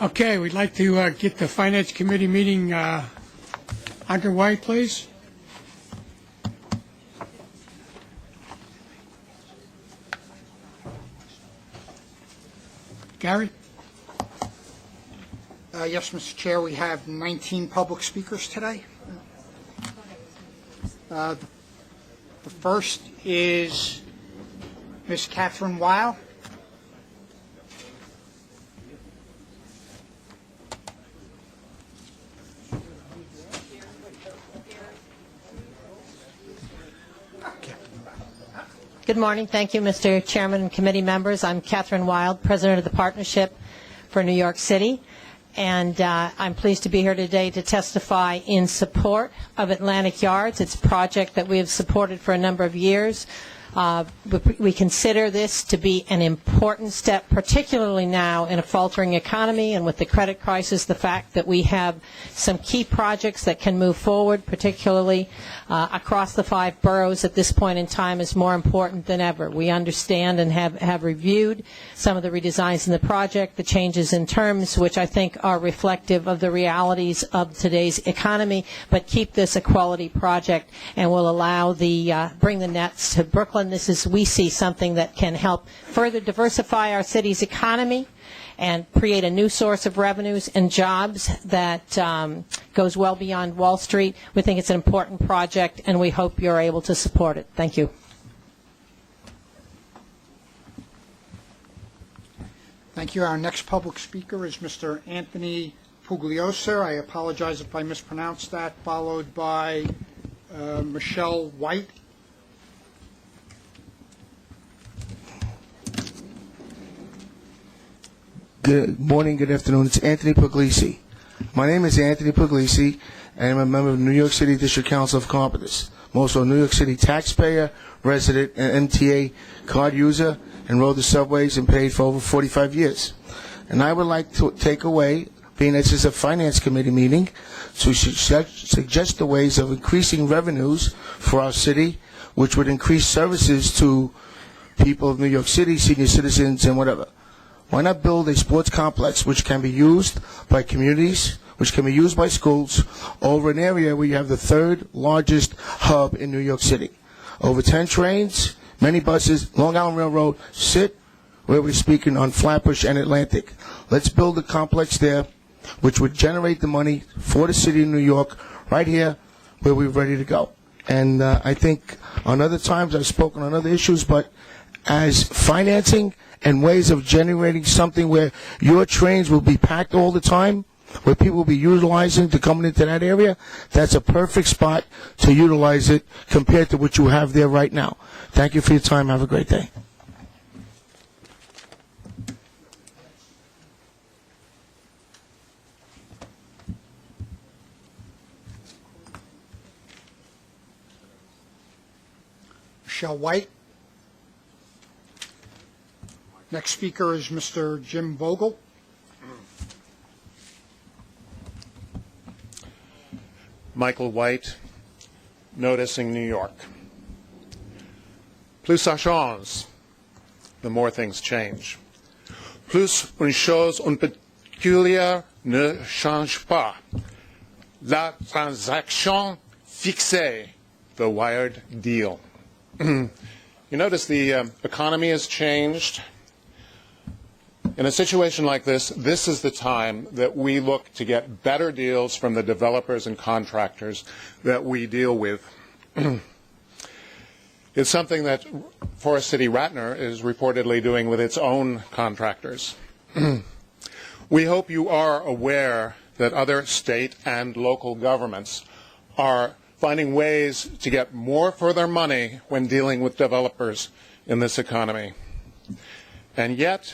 Okay, we'd like to get the Finance Committee meeting underway, please. Gary? Yes, Mr. Chair, we have 19 public speakers today. The first is Ms. Catherine Weil. Good morning. Thank you, Mr. Chairman and committee members. I'm Catherine Wild, President of the Partnership for New York City, and I'm pleased to be here today to testify in support of Atlantic Yards. It's a project that we have supported for a number of years. We consider this to be an important step, particularly now in a faltering economy and with the credit crisis. The fact that we have some key projects that can move forward, particularly across the 5 boroughs at this point in time, is more important than ever. We understand and have reviewed some of the redesigns in the project, the changes in terms, which I think are reflective of the realities of today's economy, but keep this a quality project and will allow bring the nets to Brooklyn. This is, we see, something that can help further diversify our city's economy and create a new source of revenues and jobs that goes well beyond Wall Street. We think it's an important project, and we hope you're able to support it. Thank you. Thank you. Our next public speaker is Mr. Anthony Pugliosa. I apologize if I mispronounced that, followed by Michelle White. Good morning, good afternoon. It's Anthony Puglisi. My name is Anthony Puglisi, and I'm a member of the New York City District Council of Carpenters. I'm also a New York City taxpayer, resident, and MTA card user, and rode the subways and paid for over 45 years. And I would like to take away, being this is a Finance Committee meeting, to suggest the ways of increasing revenues for our city, which would increase services to people of New York City, senior citizens, and whatever. Why not build a sports complex which can be used by communities, which can be used by schools, over an area where you have the 3rd largest hub in New York City? Over 10 trains, many buses, Long Island Railroad, sit where we're speaking on Flatbush and Atlantic. Let's build a complex there which would generate the money for the city of New York right here where we're ready to go. And I think on other times I've spoken on other issues, but as financing and ways of generating something where your trains will be packed all the time, where people will be utilizing to come into that area, that's a perfect spot to utilize it compared to what you have there right now. Thank you for your time. Have a great day. Michelle White. Next speaker is Mr. Jim Vogel. Michael White, noticing New York. Plus ça change, the more things change. Plus une chose en particulier ne change pas. La transaction fixée, the wired deal. You notice the economy has changed. In a situation like this, this is the time that we look to get better deals from the developers and contractors that we deal with. It's something that Forest City Ratner is reportedly doing with its own contractors. We hope you are aware that other state and local governments are finding ways to get more for their money when dealing with developers in this economy. And yet,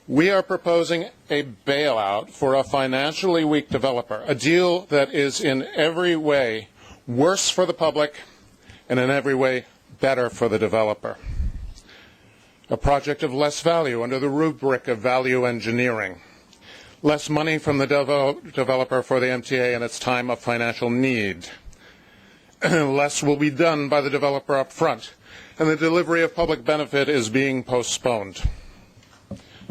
we are proposing a bailout for a financially weak developer, a deal that is in every way worse for the public and in every way better for the developer. A project of less value under the rubric of value engineering. Less money from the developer for the MTA in its time of financial need. Less will be done by the developer up front, and the delivery of public benefit is being postponed.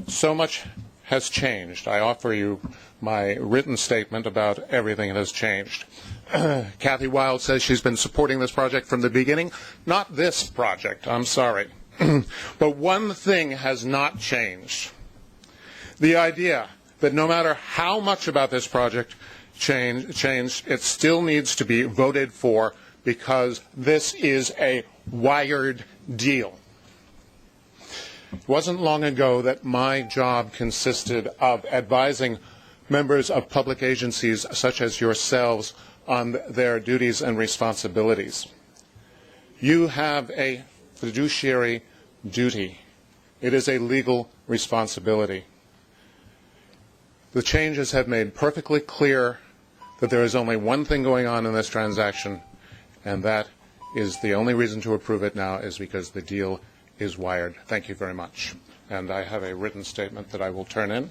So much has changed. I offer you my written statement about everything that has changed. Kathy Wild says she's been supporting this project from the beginning. Not this project, I'm sorry. But one thing has not changed. The idea that no matter how much about this project changed, it still needs to be voted for because this is a wired deal. It wasn't long ago that my job consisted of advising members of public agencies such as yourselves on their duties and responsibilities. You have a fiduciary duty. It is a legal responsibility. The changes have made perfectly clear that there is only one thing going on in this transaction, and that is the only reason to approve it now is because the deal is wired. Thank you very much. And I have a written statement that I will turn in.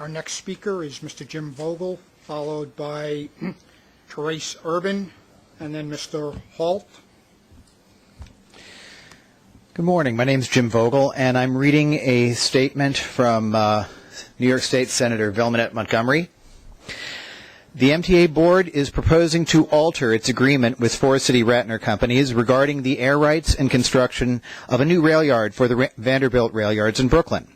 Our next speaker is Mr. Jim Vogel, followed by Therese Urban, and then Mr. Holt. Good morning. My name is Jim Vogel, and I'm reading a statement from New York State Senator Vilmanette Montgomery. The MTA Board is proposing to alter its agreement with Forest City Ratner Companies regarding the air rights and construction of a new rail yard for the Vanderbilt rail yards in Brooklyn.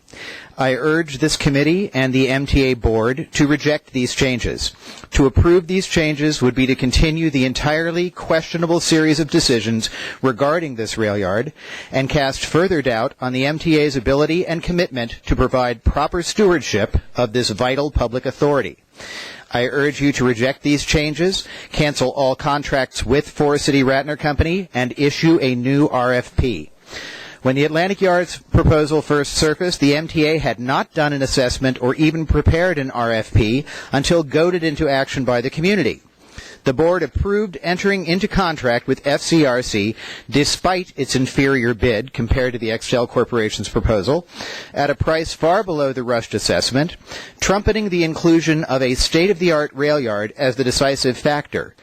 I urge this committee and the MTA Board to reject these changes. To approve these changes would be to continue the entirely questionable series of decisions regarding this rail yard and cast further doubt on the MTA's ability and commitment to provide proper stewardship of this vital public authority. I urge you to reject these changes, cancel all contracts with Forest City Ratner Company, and issue a new RFP. When the Atlantic Yards proposal first surfaced, the MTA had not done an assessment or even prepared an RFP until goaded into action by the community. The board approved entering into contract with FCRC despite its inferior bid compared to the XL Corporation's proposal at a price far below the rushed assessment, trumpeting the inclusion of a state-of-the-art rail yard as the decisive factor.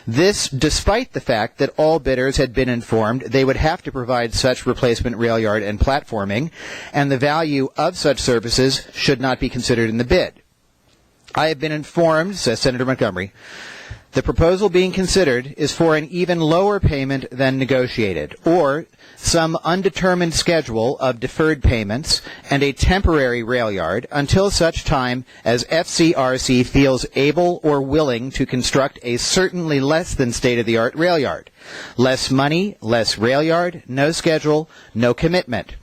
This despite the fact that all bidders had been informed they would have to provide such replacement rail yard and platforming, and the value of such services should not be considered in the bid. I have been informed, says Senator Montgomery, the proposal being considered is for an even lower payment than negotiated, or some undetermined schedule of deferred payments and a temporary rail yard until such time as FCRC feels able or willing to construct a certainly less than state-of-the-art rail yard. Less money, less rail yard, no schedule, no commitment.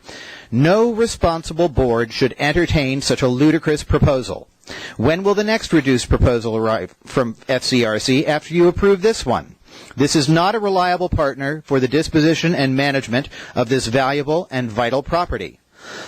No responsible board should entertain such a ludicrous proposal. When will the next reduced proposal arrive from FCRC after you approve this one? This is not a reliable partner for the disposition and management of this valuable and vital property.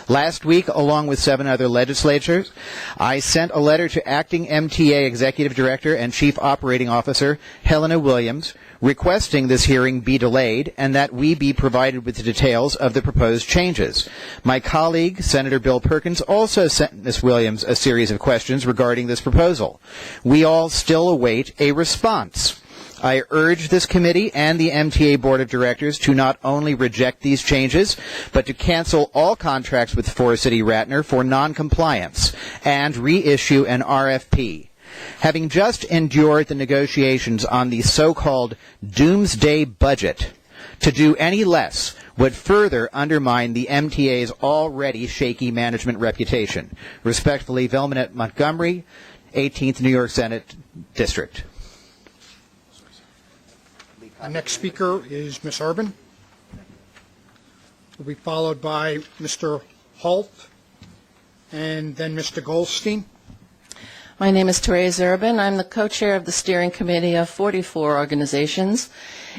Last week, along with 7 other legislators, I sent a letter to Acting MTA Executive Director and Chief Operating Officer Helena Williams requesting this hearing be delayed and that we be provided with the details of the proposed changes. My colleague, Senator Bill Perkins, also sent Ms. Williams a series of questions regarding this proposal. We all still await a response. I urge this committee and the MTA Board of Directors to not only reject these changes, but to cancel all contracts with Forest City Ratner for non-compliance and reissue an RFP. Having just endured the negotiations on the so-called doomsday budget, to do any less would further undermine the MTA's already shaky management reputation. Respectfully, Vilmanette Montgomery, 18th New York Senate District. Our next speaker is Ms. Urban. Will be followed by Mr. Holt and then Mr. Goldstein. My name is Therese Urban. I'm the co-chair of the steering committee of 44 organizations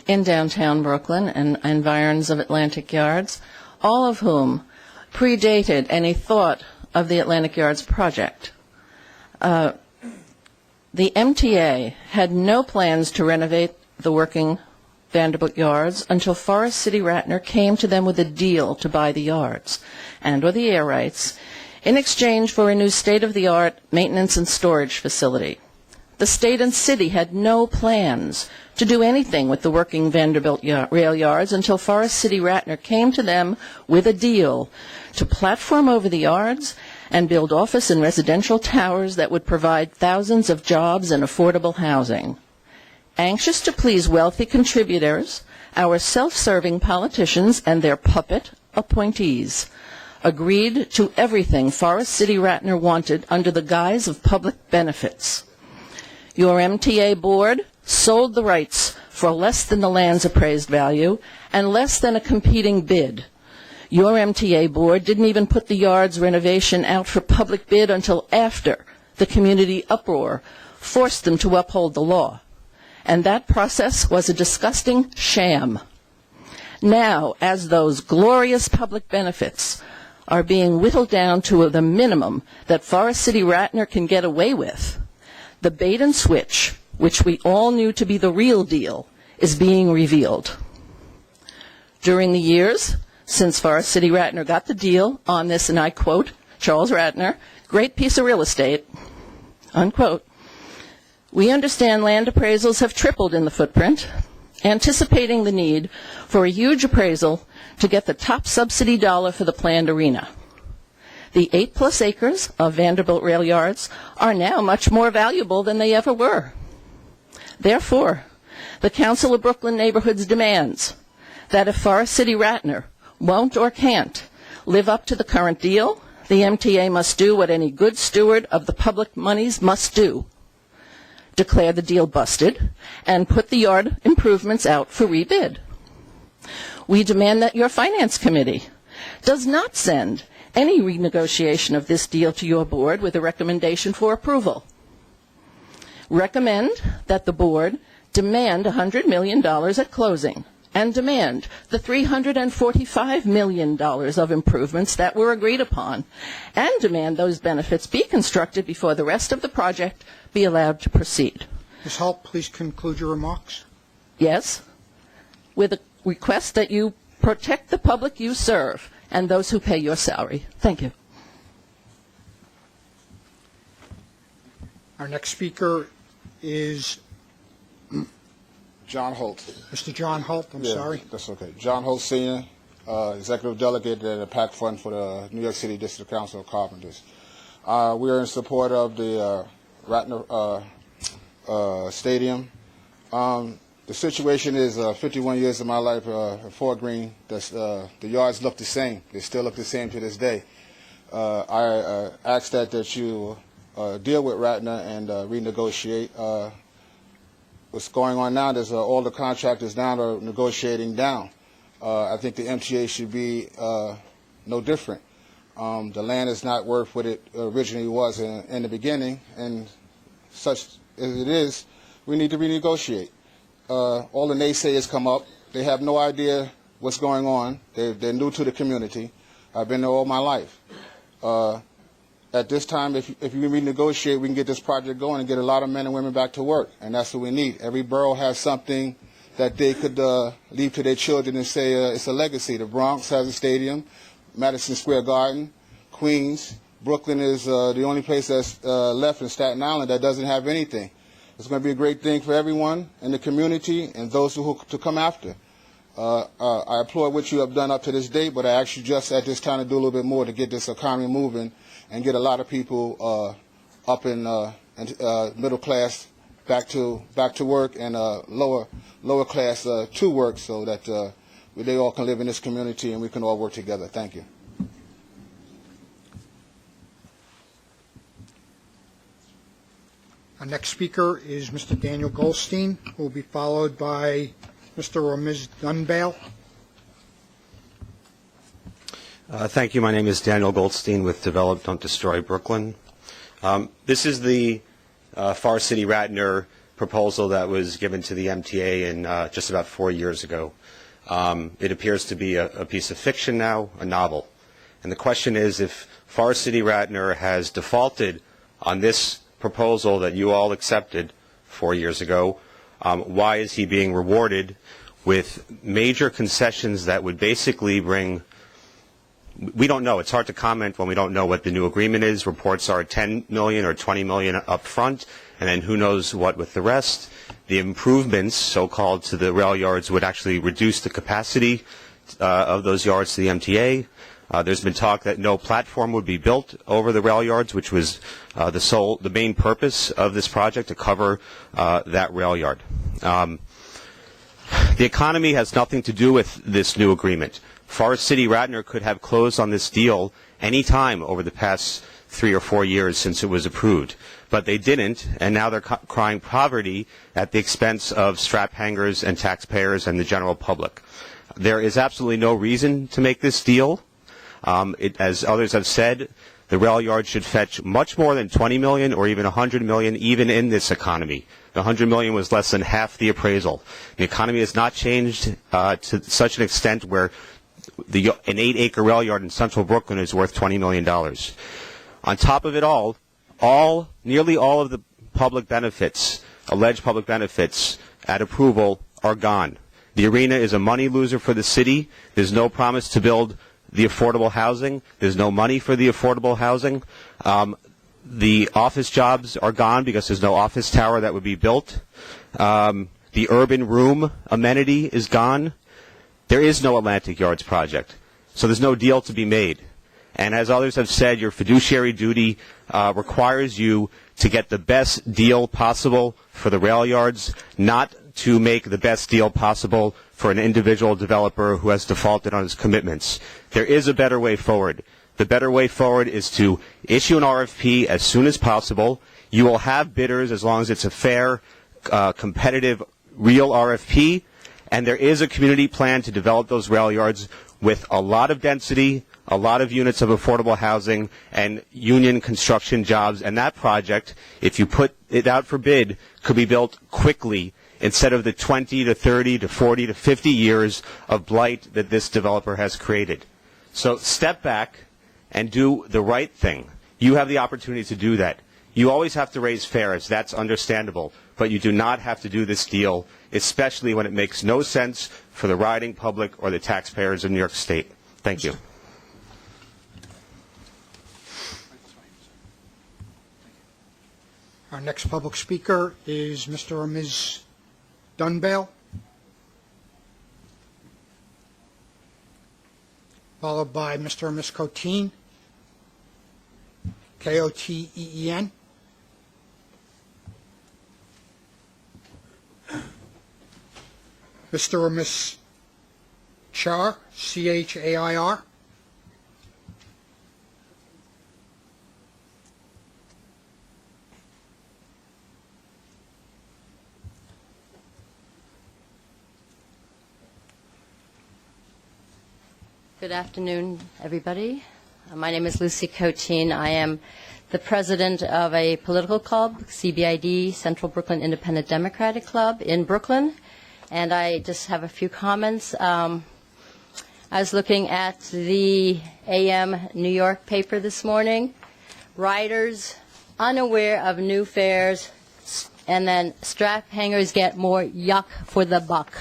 in downtown Brooklyn and environs of Atlantic Yards, all of whom predated any thought of the Atlantic Yards project. The MTA had no plans to renovate the working Vanderbilt yards until Forest City Ratner came to them with a deal to buy the yards and or the air rights in exchange for a new state-of-the-art maintenance and storage facility. the state and city had no plans to do anything with the working Vanderbilt rail yards until Forest City Ratner came to them with a deal to platform over the yards and build office and residential towers that would provide thousands of jobs and affordable housing. Anxious to please wealthy contributors, our self-serving politicians and their puppet appointees agreed to everything Forest City Ratner wanted under the guise of public benefits. Your MTA Board sold the rights for less than the land's appraised value and less than a competing bid. Your MTA Board didn't even put the yard's renovation out for public bid until after the community uproar forced them to uphold the law. And that process was a disgusting sham. Now, as those glorious public benefits are being whittled down to the minimum that Forest City Ratner can get away with, the bait and switch, which we all knew to be the real deal, is being revealed. During the years since Forest City Ratner got the deal on this, and I quote Charles Ratner, great piece of real estate, unquote, we understand land appraisals have tripled in the footprint, anticipating the need for a huge appraisal to get the top subsidy dollar for the planned arena. The 8+ acres of Vanderbilt rail yards are now much more valuable than they ever were. Therefore, the Council of Brooklyn Neighborhoods demands that if Forest City Ratner won't or can't live up to the current deal, the MTA must do what any good steward of the public monies must do: declare the deal busted and put the yard improvements out for rebid. We demand that your Finance Committee does not send any renegotiation of this deal to your board with a recommendation for approval. Recommend that the board demand $100 million at closing and demand the $345 million of improvements that were agreed upon, and demand those benefits be constructed before the rest of the project be allowed to proceed. Ms. Holt, please conclude your remarks. Yes, with a request that you protect the public you serve and those who pay your salary. Thank you. Our next speaker is John Holt. Mr. John Holt. I'm sorry. That's okay. John Holt, Sr., Executive Delegate at the PAC Fund for the New York City District Council of Carpenters. We are in support of the Ratner Stadium. The situation is 51 years of my life at Fort Greene. The yards look the same. They still look the same to this day. I ask that you deal with Ratner and renegotiate. What's going on now is all the contractors now are negotiating down. I think the MTA should be no different. The land is not worth what it originally was in the beginning, and such as it is, we need to renegotiate. All the naysayers come up. They have no idea what's going on. They're new to the community. I've been there all my life. At this time, if you renegotiate, we can get this project going and get a lot of men and women back to work, and that's what we need. Every borough has something that they could leave to their children and say it's a legacy. The Bronx has a stadium, Madison Square Garden, Queens. Brooklyn is the only place that's left in Staten Island that doesn't have anything. It's going to be a great thing for everyone in the community and those who to come after. I applaud what you have done up to this date, but I ask you just at this time to do a little bit more to get this economy moving and get a lot of people up in middle class back to work, and lower class to work, so that they all can live in this community and we can all work together. Thank you. Our next speaker is Mr. Daniel Goldstein, who will be followed by Mr. or Ms. Dunbale. Thank you. My name is Daniel Goldstein with Develop Don't Destroy Brooklyn. This is the Forest City Ratner proposal that was given to the MTA in just about 4 years ago. It appears to be a piece of fiction now, a novel. And the question is, if Forest City Ratner has defaulted on this proposal that you all accepted 4 years ago, why is he being rewarded with major concessions that would basically bring... We don't know. It's hard to comment when we don't know what the new agreement is. Reports are $10 million or $20 million up front and then who knows what with the rest. The improvements, so-called, to the rail yards would actually reduce the capacity of those yards to the MTA. There's been talk that no platform would be built over the rail yards, which was the main purpose of this project, to cover that rail yard. The economy has nothing to do with this new agreement. Forest City Radnor could have closed on this deal any time over the past 3 or 4 years since it was approved. But they didn't, and now they're crying poverty at the expense of strap hangers and taxpayers and the general public. There is absolutely no reason to make this deal. As others have said, the rail yard should fetch much more than $20 million or even $100 million, even in this economy. The $100 million was less than half the appraisal. The economy has not changed to such an extent where an 8-acre rail yard in central Brooklyn is worth $20 million. On top of it all, nearly all of the public benefits, alleged public benefits at approval, are gone. The arena is a money loser for the city. There's no promise to build the affordable housing. There's no money for the affordable housing. The office jobs are gone because there's no office tower that would be built. The urban room amenity is gone. There is no Atlantic Yards project, so there's no deal to be made. And as others have said, your fiduciary duty requires you to get the best deal possible for the rail yards, not to make the best deal possible for an individual developer who has defaulted on his commitments. There is a better way forward. The better way forward is to issue an RFP as soon as possible. You will have bidders as long as it's a fair, competitive, real RFP. And there is a community plan to develop those rail yards with a lot of density, a lot of units of affordable housing, and union construction jobs. And that project, if you put it out for bid, could be built quickly instead of the 20 to 30 to 40 to 50 years of blight that this developer has created. So step back and do the right thing. You have the opportunity to do that. You always have to raise fares. That's understandable. But you do not have to do this deal, especially when it makes no sense for the riding public or the taxpayers of New York State. Thank you. Our next public speaker is Mr. or Ms. Dunbale, followed by Mr. or Ms. Coteen, Koteen. Mr. or Ms. Char, Chair. Good afternoon, everybody. My name is Lucy Coteen. I am the president of a political club, CBID, Central Brooklyn Independent Democratic Club in Brooklyn. And I just have a few comments. I was looking at the AM New York paper this morning. Riders unaware of new fares, and then strap hangers get more yuck for the buck,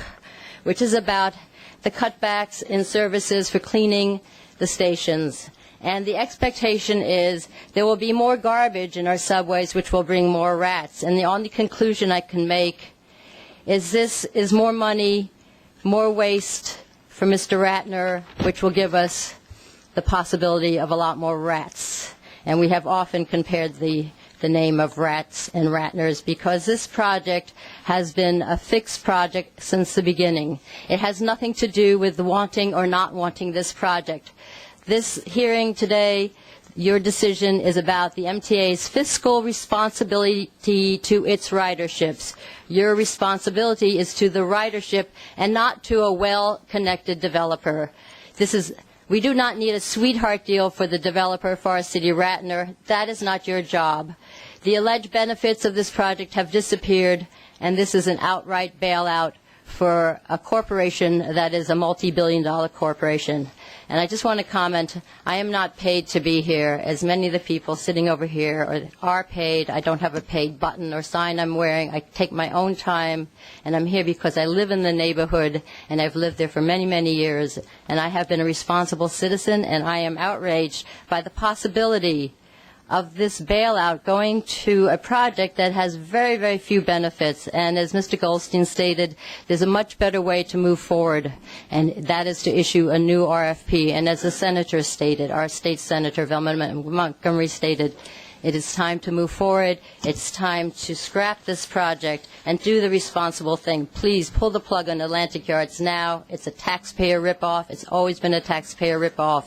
which is about the cutbacks in services for cleaning the stations. And the expectation is there will be more garbage in our subways, which will bring more rats. And the only conclusion I can make is this is more money, more waste for Mr. Ratner, which will give us the possibility of a lot more rats. And we have often compared the name of rats and Ratners because this project has been a fixed project since the beginning. It has nothing to do with wanting or not wanting this project. This hearing today, your decision is about the MTA's fiscal responsibility to its riderships. Your responsibility is to the ridership and not to a well-connected developer. We do not need a sweetheart deal for the developer, Forest City Radnor. That is not your job. The alleged benefits of this project have disappeared, and this is an outright bailout for a corporation that is a multi-billion-dollar corporation. And I just want to comment, I am not paid to be here, as many of the people sitting over here are paid. I don't have a paid button or sign I'm wearing. I take my own time, and I'm here because I live in the neighborhood, and I've lived there for many, many years, and I have been a responsible citizen, and I am outraged by the possibility of this bailout going to a project that has very, very few benefits. And as Mr. Goldstein stated, there's a much better way to move forward, and that is to issue a new RFP. And as the senator stated, our state senator, Velma Montgomery, stated, it is time to move forward. It's time to scrap this project and do the responsible thing. Please pull the plug on Atlantic Yards now. It's a taxpayer ripoff. It's always been a taxpayer ripoff.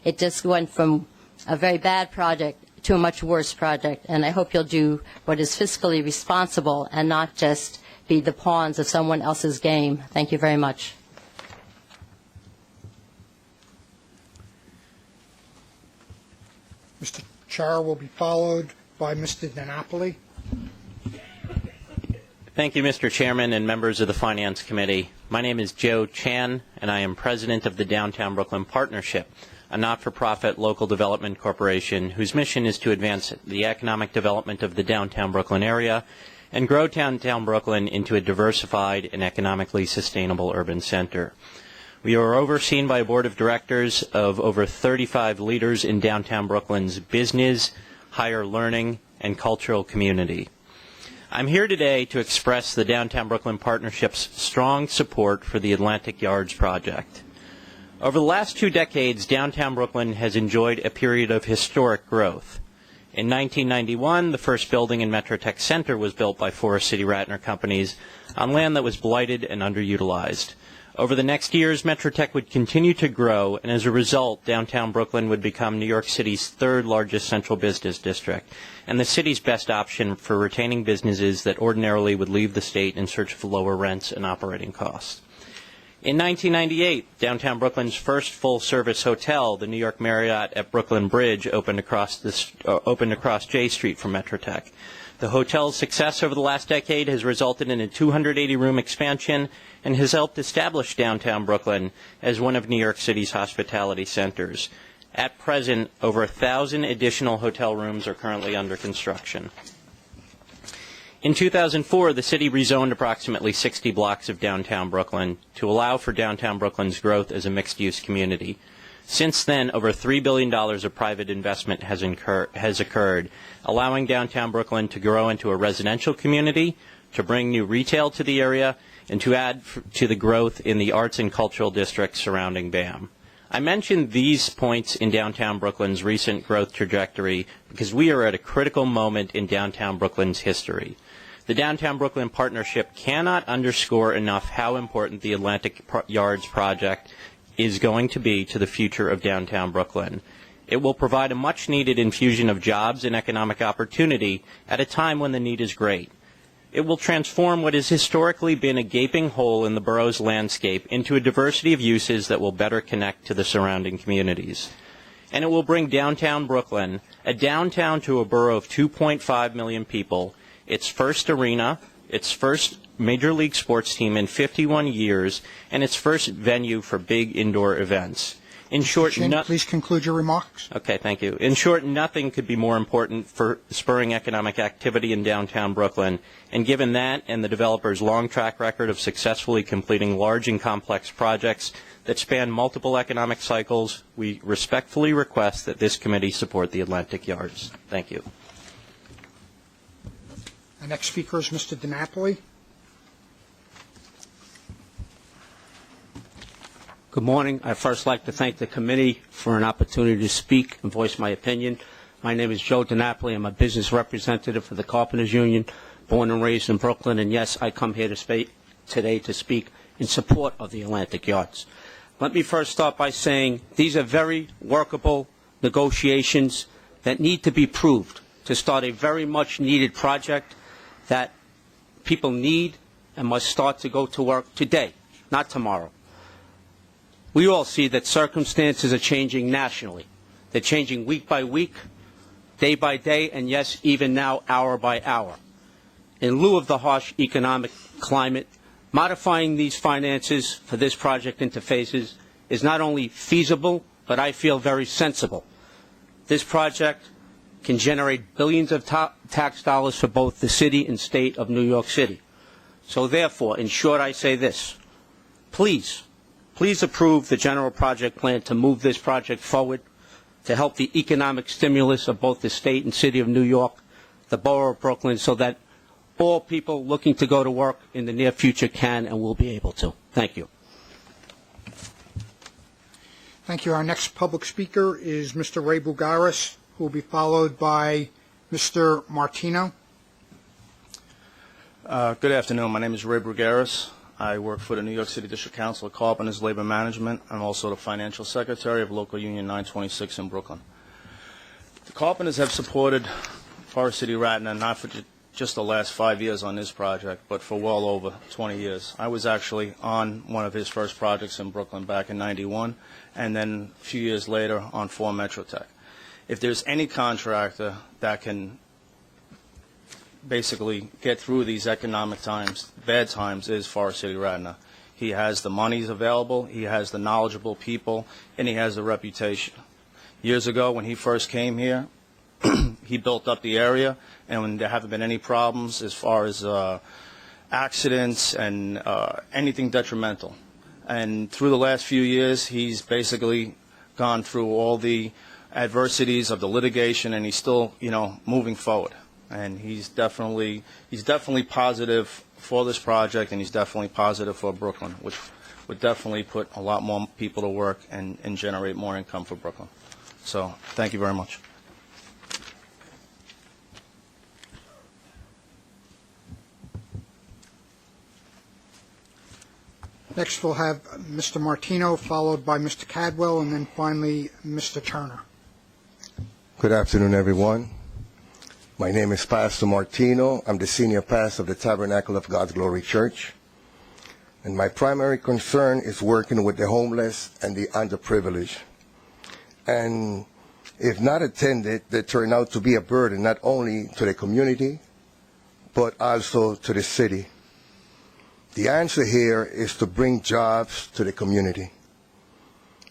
It just went from a very bad project to a much worse project, and I hope you'll do what is fiscally responsible and not just be the pawns of someone else's game. Thank you very much. Mr. Char will be followed by Mr. DiNapoli. Thank you, Mr. Chairman and members of the Finance Committee. My name is Joe Chan, and I am president of the Downtown Brooklyn Partnership, a not-for-profit local development corporation whose mission is to advance the economic development of the downtown Brooklyn area and grow downtown Brooklyn into a diversified and economically sustainable urban center. We are overseen by a board of directors of over 35 leaders in downtown Brooklyn's business, higher learning, and cultural community. I'm here today to express the Downtown Brooklyn Partnership's strong support for the Atlantic Yards project. Over the last 2 decades, downtown Brooklyn has enjoyed a period of historic growth. In 1991, the first building in Metrotech Center was built by Forest City Ratner Companies on land that was blighted and underutilized. Over the next years, Metrotech would continue to grow, and as a result, downtown Brooklyn would become New York City's 3rd largest central business district, and the city's best option for retaining businesses that ordinarily would leave the state in search of lower rents and operating costs. In 1998, downtown Brooklyn's first full-service hotel, the New York Marriott at Brooklyn Bridge, opened across J Street from Metrotech. The hotel's success over the last decade has resulted in a 280-room expansion and has helped establish downtown Brooklyn as one of New York City's hospitality centers. At present, over 1,000 additional hotel rooms are currently under construction. In 2004, the city rezoned approximately 60 blocks of downtown Brooklyn to allow for downtown Brooklyn's growth as a mixed-use community. Since then, over $3 billion of private investment has occurred, allowing downtown Brooklyn to grow into a residential community, to bring new retail to the area, and to add to the growth in the arts and cultural districts surrounding BAM. I mentioned these points in downtown Brooklyn's recent growth trajectory because we are at a critical moment in downtown Brooklyn's history. The Downtown Brooklyn Partnership cannot underscore enough how important the Atlantic Yards project is going to be to the future of downtown Brooklyn. It will provide a much-needed infusion of jobs and economic opportunity at a time when the need is great. It will transform what has historically been a gaping hole in the borough's landscape into a diversity of uses that will better connect to the surrounding communities. And it will bring downtown Brooklyn, a downtown to a borough of 2.5 million people, its first arena, its first Major League sports team in 51 years, and its first venue for big indoor events. In short, please conclude your remarks. Okay, thank you. In short, nothing could be more important for spurring economic activity in downtown Brooklyn. And given that and the developer's long track record of successfully completing large and complex projects that span multiple economic cycles, we respectfully request that this committee support the Atlantic Yards. Thank you. The next speaker is Mr. DiNapoli. Good morning. I'd first like to thank the committee for an opportunity to speak and voice my opinion. My name is Joe DiNapoli. I'm a business representative for the Carpenters Union, born and raised in Brooklyn, and yes, I come here today to speak in support of the Atlantic Yards. Let me first start by saying these are very workable negotiations that need to be proved to start a very much needed project that people need and must start to go to work today, not tomorrow. We all see that circumstances are changing nationally. They're changing week by week, day by day, and yes, even now, hour by hour. In lieu of the harsh economic climate, modifying these finances for this project into phases is not only feasible, but I feel very sensible. This project can generate billions of tax dollars for both the city and state of New York City. So therefore, in short, I say this. Please approve the general project plan to move this project forward. to help the economic stimulus of both the state and city of New York, the borough of Brooklyn, so that all people looking to go to work in the near future can and will be able to. Thank you. Thank you. Our next public speaker is Mr. Ray Bugaris, who will be followed by Mr. Martino. Good afternoon. My name is Ray Bugaris. I work for the New York City District Council of Carpenters Labor Management. I'm also the Financial Secretary of Local Union 926 in Brooklyn. The Carpenters have supported Forest City Radnor not for just the last 5 years on this project, but for well over 20 years. I was actually on one of his first projects in Brooklyn back in '91, and then a few years later on 4 Metrotech. If there's any contractor that can basically get through these economic times, bad times, is Forest City Radnor. He has the monies available, he has the knowledgeable people, and he has the reputation. Years ago when he first came here, he built up the area, and when there haven't been any problems as far as accidents and anything detrimental. And through the last few years, he's basically gone through all the adversities of the litigation, and he's still, moving forward. And he's definitely positive for this project, and he's definitely positive for Brooklyn, which would definitely put a lot more people to work and generate more income for Brooklyn. So thank you very much. Next, we'll have Mr. Martino, followed by Mr. Cadwell, and then finally Mr. Turner. Good afternoon, everyone. My name is Pastor Martino. I'm the senior pastor of the Tabernacle of God's Glory Church. And my primary concern is working with the homeless and the underprivileged. And if not attended, they turn out to be a burden not only to the community, but also to the city. The answer here is to bring jobs to the community.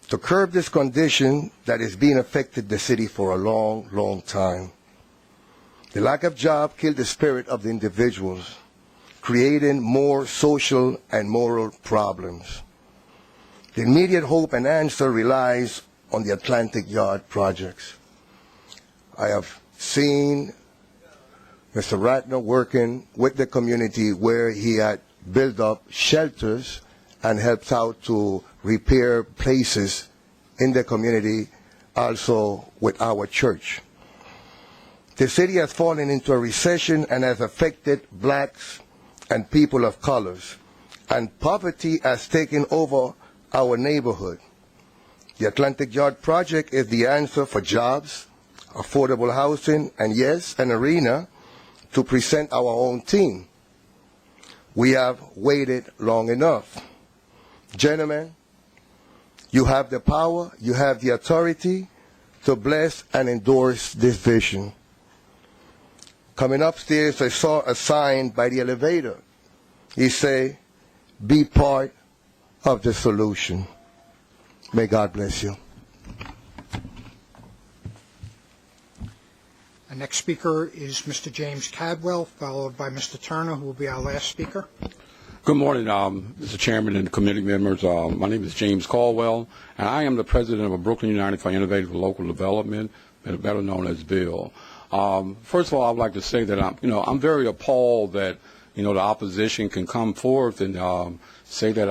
To curb this condition that is being affected the city for a long, long time. The lack of job killed the spirit of the individuals, creating more social and moral problems. The immediate hope and answer relies on the Atlantic Yard projects. I have seen Mr. Ratner working with the community where he had built up shelters and helped out to repair places in the community, also with our church. The city has fallen into a recession and has affected blacks and people of colors, and poverty has taken over our neighborhood. The Atlantic Yard project is the answer for jobs, affordable housing, and yes, an arena to present our own team. We have waited long enough. Gentlemen, you have the power, you have the authority to bless and endorse this vision. Coming upstairs, I saw a sign by the elevator. He said, be part of the solution. May God bless you. The next speaker is Mr. James Cadwell, followed by Mr. Turner, who will be our last speaker. Good morning, Mr. Chairman and committee members. My name is James Caldwell, and I am the president of Brooklyn United for Innovative Local Development, better known as BILL. First of all, I'd like to say that I'm very appalled that the opposition can come forth and say that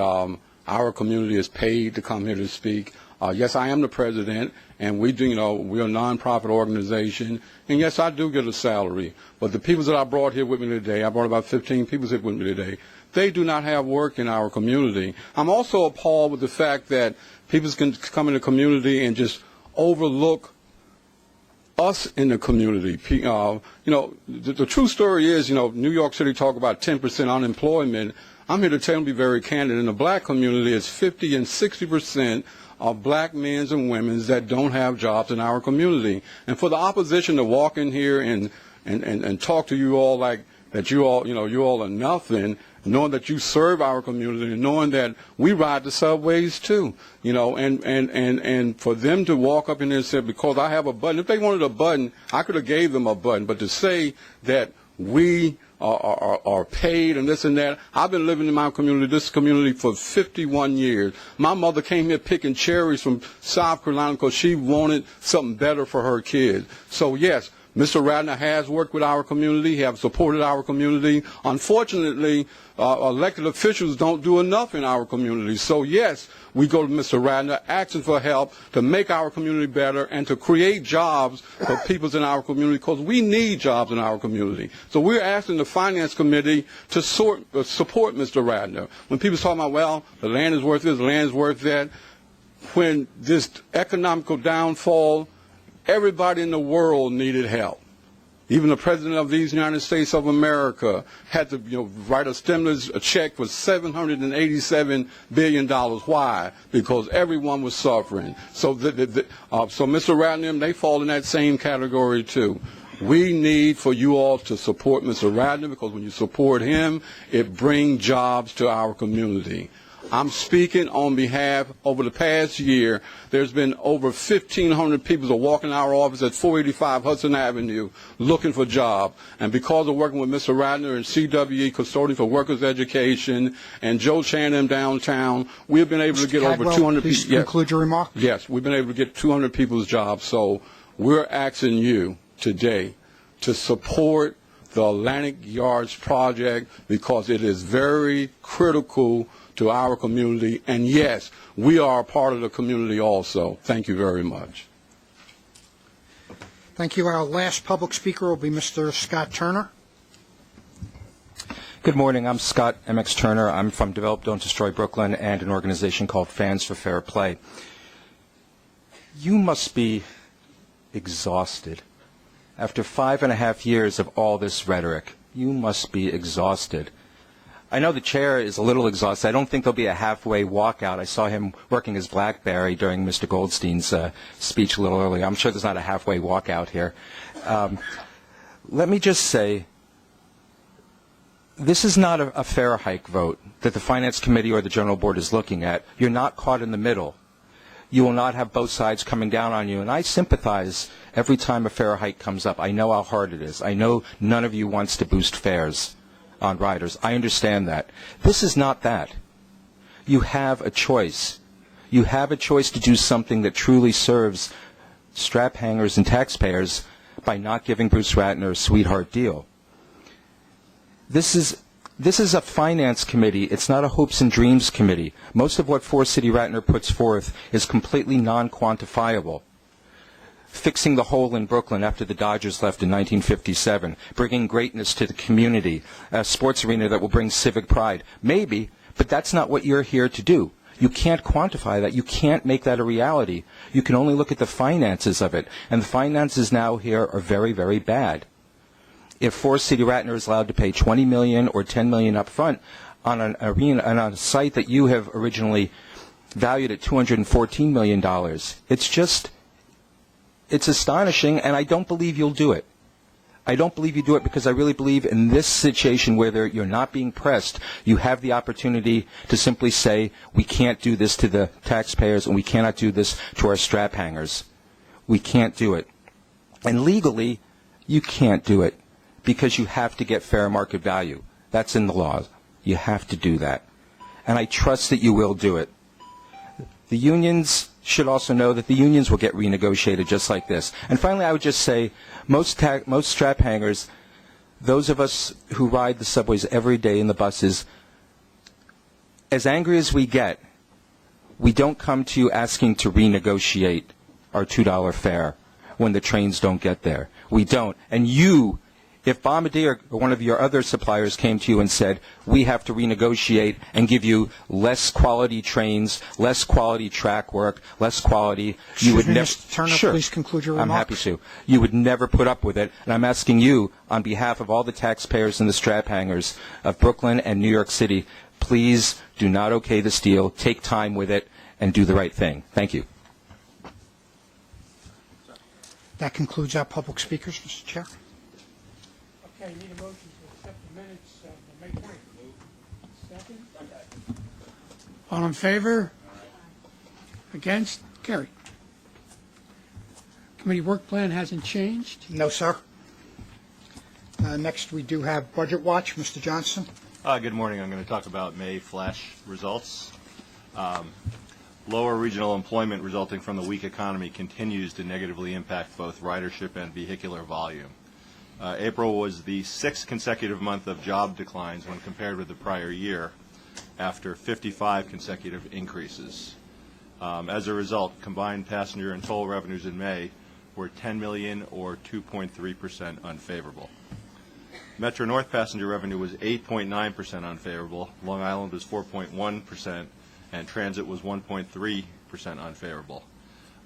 our community is paid to come here to speak. Yes, I am the president, and we do, we're a nonprofit organization, and yes, I do get a salary. But the people that I brought here with me today, I brought about 15 people here with me today, they do not have work in our community. I'm also appalled with the fact that people can come in the community and just overlook us in the community. The true story is, New York City talk about 10% unemployment. I'm here to tell them, be very candid, in the black community, it's 50 and 60% of black men and women that don't have jobs in our community. And for the opposition to walk in here and talk to you all like that you all are nothing, knowing that you serve our community and knowing that we ride the subways too, and for them to walk up in there and say, because I have a button, if they wanted a button, I could have gave them a button, but to say that we are paid and this and that. I've been living in my community, this community, for 51 years. My mother came here picking cherries from South Carolina because she wanted something better for her kids. So yes, Mr. Radner has worked with our community, have supported our community. Unfortunately, elected officials don't do enough in our community. So yes, we go to Mr. Radner asking for help to make our community better and to create jobs for people in our community, because we need jobs in our community. So we're asking the Finance Committee to support Mr. Radner. When people talk about, well, the land is worth this, the land is worth that, when this economical downfall, everybody in the world needed help. Even the President of these United States of America had to write a stimulus check for $787 billion. Why? Because everyone was suffering. So, so Mr. Radner, they fall in that same category too. We need for you all to support Mr. Radner, because when you support him, it brings jobs to our community. I'm speaking on behalf, over the past year, there's been over 1,500 people that walk in our office at 485 Hudson Avenue looking for jobs. And because of working with Mr. Radner and CWE, Custodian for Workers Education, and Joe Chanham downtown, we've been able to get over 200 people. Please conclude your remark. Yes, we've been able to get 200 people's jobs. So we're asking you today to support the Atlantic Yards project, because it is very critical to our community, and yes, we are a part of the community also. Thank you very much. Thank you. Our last public speaker will be Mr. Scott Turner. Good morning. I'm Scott MX Turner. I'm from Develop, Don't Destroy Brooklyn and an organization called Fans for Fair Play. You must be exhausted. After 5.5 years of all this rhetoric, you must be exhausted. I know the chair is a little exhausted. I don't think there'll be a halfway walkout. I saw him working his BlackBerry during Mr. Goldstein's speech a little earlier. I'm sure there's not a halfway walkout here. Let me just say, this is not a fair hike vote that the Finance Committee or the General Board is looking at. You're not caught in the middle. You will not have both sides coming down on you. And I sympathize every time a fair hike comes up. I know how hard it is. I know none of you wants to boost fares on riders. I understand that. This is not that. You have a choice. You have a choice to do something that truly serves strap hangers and taxpayers by not giving Bruce Ratner a sweetheart deal. This is a finance committee. It's not a hopes and dreams committee. Most of what For City Ratner puts forth is completely non-quantifiable. Fixing the hole in Brooklyn after the Dodgers left in 1957, bringing greatness to the community, a sports arena that will bring civic pride. Maybe, but that's not what you're here to do. You can't quantify that. You can't make that a reality. You can only look at the finances of it, and the finances now here are very, very bad. If For City Ratner is allowed to pay $20 million or $10 million up front on an arena, on a site that you have originally valued at $214 million, it's astonishing, and I don't believe you'll do it. I don't believe you do it because I really believe in this situation where you're not being pressed, you have the opportunity to simply say, we can't do this to the taxpayers and we cannot do this to our strap hangers. We can't do it. And legally, you can't do it because you have to get fair market value. That's in the law. You have to do that. And I trust that you will do it. The unions should also know that the unions will get renegotiated just like this. And finally, I would just say, most strap hangers, those of us who ride the subways every day in the buses, as angry as we get, we don't come to you asking to renegotiate our $2 fare when the trains don't get there. We don't. And you, if Bombardier or one of your other suppliers came to you and said, we have to renegotiate and give you less quality trains, less quality track work, less quality, you would never... Mr. Turner, sure. please conclude your remarks. I'm happy to. You would never put up with it. And I'm asking you, on behalf of all the taxpayers and the strap hangers of Brooklyn and New York City, please do not okay this deal. Take time with it and do the right thing. Thank you. That concludes our public speakers, Mr. Chair. Okay, need a motion to accept the minutes of the May 20th. Second? All in favor? Against? Carried. Committee work plan hasn't changed. No, sir. Next, we do have Budget Watch. Mr. Johnson. Good morning. I'm going to talk about May flash results. Lower regional employment resulting from the weak economy continues to negatively impact both ridership and vehicular volume. April was the 6th consecutive month of job declines when compared with the prior year, after 55 consecutive increases. As a result, combined passenger and toll revenues in May were $10 million or 2.3% unfavorable. Metro North passenger revenue was 8.9% unfavorable, Long Island was 4.1%, and transit was 1.3% unfavorable.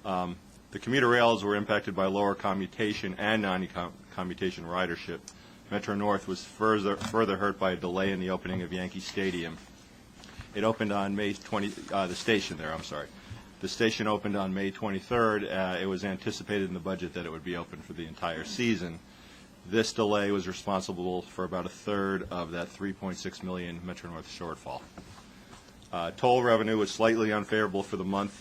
The commuter rails were impacted by lower commutation and non-commutation ridership. Metro North was further hurt by a delay in the opening of Yankee Stadium. It opened on May 20, the station there, I'm sorry. The station opened on May 23rd. It was anticipated in the budget that it would be open for the entire season. This delay was responsible for about a third of that $3.6 million Metro North shortfall. Toll revenue was slightly unfavorable for the month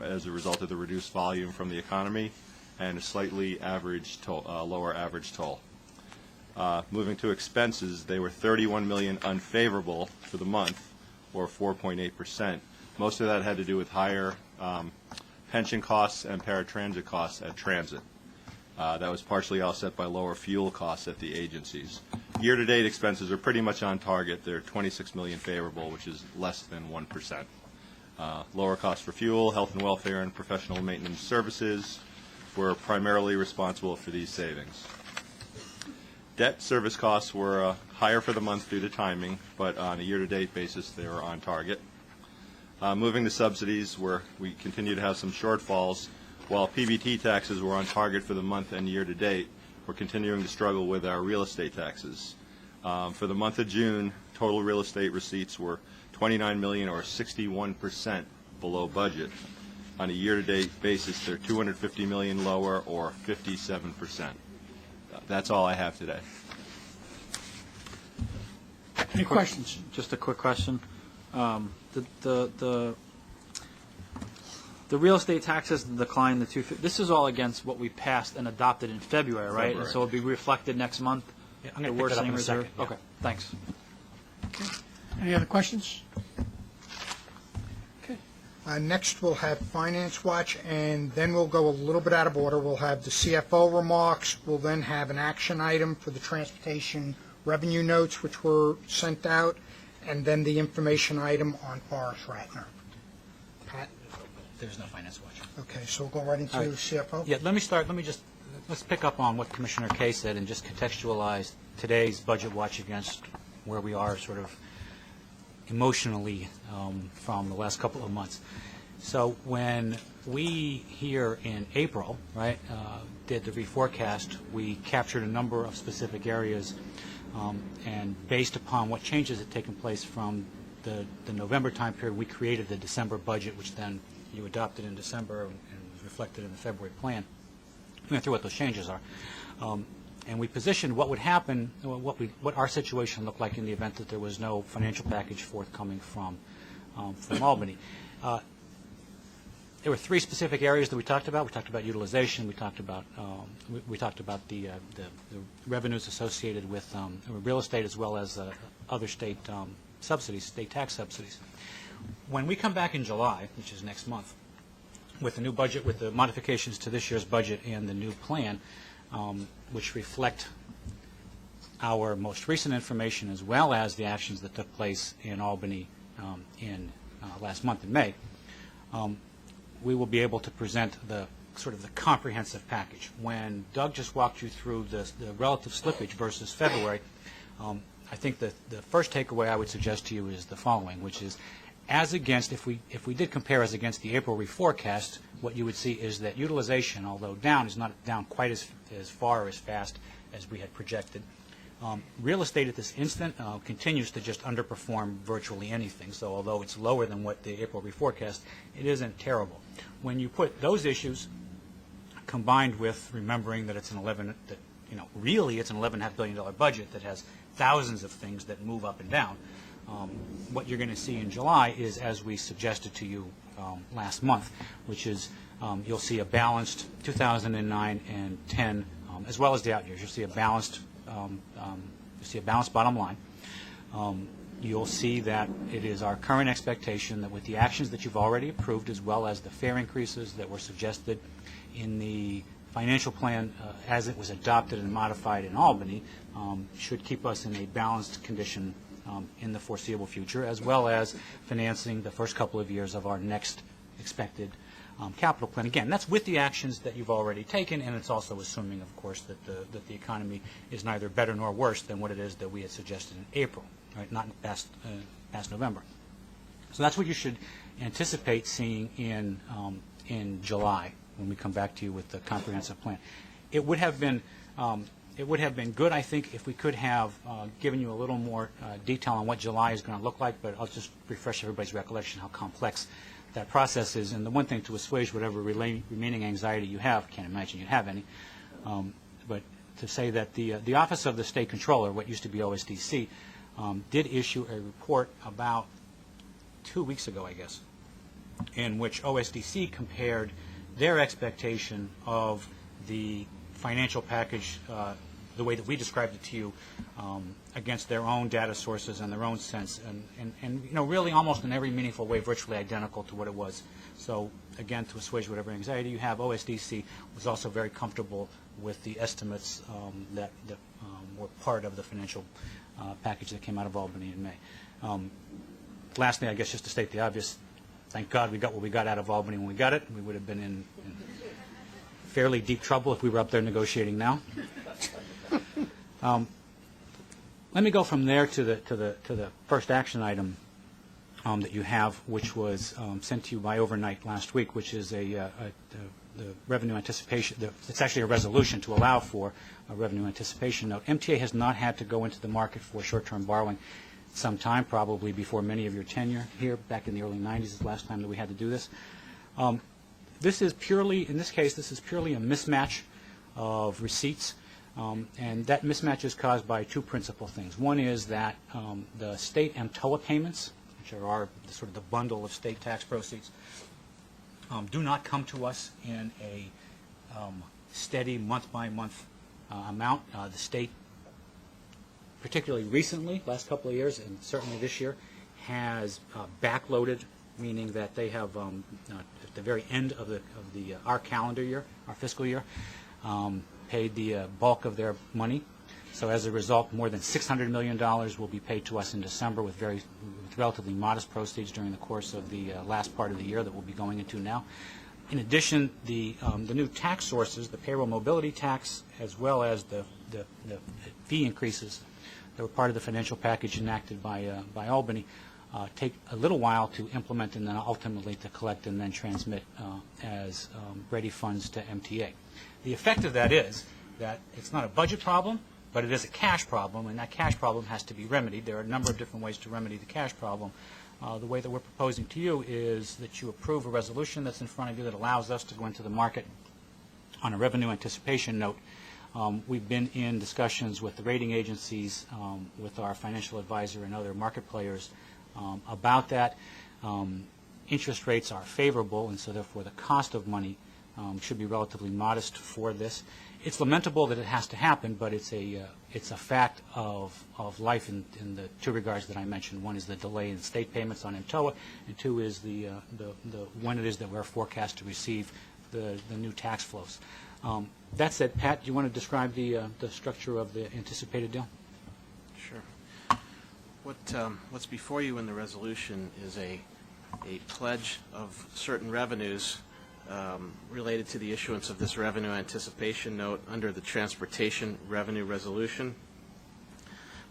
as a result of the reduced volume from the economy and a slightly lower average toll. Moving to expenses, they were $31 million unfavorable for the month, or 4.8%. Most of that had to do with higher pension costs and paratransit costs at transit. That was partially offset by lower fuel costs at the agencies. Year-to-date expenses are pretty much on target. They're $26 million favorable, which is less than 1%. Lower costs for fuel, health and welfare, and professional maintenance services were primarily responsible for these savings. Debt service costs were higher for the month due to timing, but on a year-to-date basis, they were on target. Moving to subsidies, where we continue to have some shortfalls. While PBT taxes were on target for the month and year-to-date, we're continuing to struggle with our real estate taxes. For the month of June, total real estate receipts were $29 million, or 61% below budget. On a year-to-date basis, they're $250 million lower, or 57%. That's all I have today. Any questions? Just a quick question. The real estate taxes decline, the 250. This is all against what we passed and adopted in February, right? February. And so it'll be reflected next month. Yeah, I'm going to pick that up in a second. Yeah. Okay, thanks. Okay. Any other questions? Okay. Next, we'll have Finance Watch, and then we'll go a little bit out of order. We'll have the CFO remarks. We'll then have an action item for the transportation revenue notes, which were sent out, and then the information item on Forrest Ratner. Pat? There's no Finance Watch. Okay, so we'll go right into All right. CFO. Yeah, let's pick up on what Commissioner Kay said and just contextualize today's Budget Watch against where we are sort of emotionally from the last couple of months. So when we here in April, right, did the reforecast, we captured a number of specific areas, and based upon what changes had taken place from the November time period, we created the December budget, which then you adopted in December and was reflected in the February plan. We went through what those changes are. And we positioned what would happen, what our situation looked like in the event that there was no financial package forthcoming from Albany. There were three specific areas that we talked about. We talked about utilization. We talked about the revenues associated with real estate, as well as other state subsidies, state tax subsidies. When we come back in July, which is next month, with the new budget, with the modifications to this year's budget and the new plan, which reflect our most recent information as well as the actions that took place in Albany in last month in May, we will be able to present the sort of the comprehensive package. When Doug just walked you through the relative slippage versus February, I think the first takeaway I would suggest to you is the following, which is, as against, if we did compare as against the April reforecast, what you would see is that utilization, although down, is not down quite as far or as fast as we had projected. Real estate at this instant continues to just underperform virtually anything. So although it's lower than what the April reforecast, it isn't terrible. When you put those issues combined with remembering that it's really it's an $11.5 billion budget that has thousands of things that move up and down, what you're going to see in July is, as we suggested to you last month, which is you'll see a balanced 2009 and 10, as well as the out years. You'll see a balanced balanced bottom line. You'll see that it is our current expectation that with the actions that you've already approved, as well as the fare increases that were suggested in the financial plan as it was adopted and modified in Albany, should keep us in a balanced condition in the foreseeable future, as well as financing the first couple of years of our next expected capital plan. Again, that's with the actions that you've already taken, and it's also assuming, of course, that the economy is neither better nor worse than what it is that we had suggested in April, right? Not past November. So that's what you should anticipate seeing in July when we come back to you with the comprehensive plan. It would have been good, I think, if we could have given you a little more detail on what July is going to look like, but I'll just refresh everybody's recollection how complex that process is. And the one thing to assuage whatever remaining anxiety you have, can't imagine you have any, but to say that the Office of the State Controller, what used to be OSDC, did issue a report about 2 weeks ago, I guess, in which OSDC compared their expectation of the financial package, the way that we described it to you, against their own data sources and their own sense, and you know, really almost in every meaningful way virtually identical to what it was. So again, to assuage whatever anxiety you have, OSDC was also very comfortable with the estimates that were part of the financial package that came out of Albany in May. Lastly, I guess just to state the obvious, thank God we got what we got out of Albany when we got it. We would have been in fairly deep trouble if we were up there negotiating now. Let me go from there to the first action item that you have, which was sent to you by overnight last week, which is the revenue anticipation. It's actually a resolution to allow for a revenue anticipation note. MTA has not had to go into the market for short-term borrowing some time, probably before many of your tenure here. Back in the early 90s is the last time that we had to do this. This is purely, in this case, this is purely a mismatch of receipts. And that mismatch is caused by two principal things. One is that the state MTOA payments, which are sort of the bundle of state tax proceeds, do not come to us in a steady month-by-month amount. The state, particularly recently, last couple of years, and certainly this year, has backloaded, meaning that they have, at the very end of our calendar year, our fiscal year, paid the bulk of their money. So as a result, more than $600 million will be paid to us in December with relatively modest proceeds during the course of the last part of the year that we'll be going into now. In addition, the new tax sources, the payroll mobility tax, as well as the fee increases that were part of the financial package enacted by Albany, take a little while to implement and then ultimately to collect and then transmit as ready funds to MTA. The effect of that is that it's not a budget problem, but it is a cash problem, and that cash problem has to be remedied. There are a number of different ways to remedy the cash problem. The way that we're proposing to you is that you approve a resolution that's in front of you that allows us to go into the market on a revenue anticipation note. We've been in discussions with the rating agencies, with our financial advisor and other market players about that. Interest rates are favorable, and so therefore the cost of money should be relatively modest for this. It's lamentable that it has to happen, but it's a fact of life in the two regards that I mentioned. One is the delay in state payments on MTOA, and two is the when it is that we're forecast to receive the new tax flows. That said, Pat, do you want to describe the structure of the anticipated deal? Sure. What's before you in the resolution is a pledge of certain revenues related to the issuance of this revenue anticipation note under the Transportation Revenue Resolution.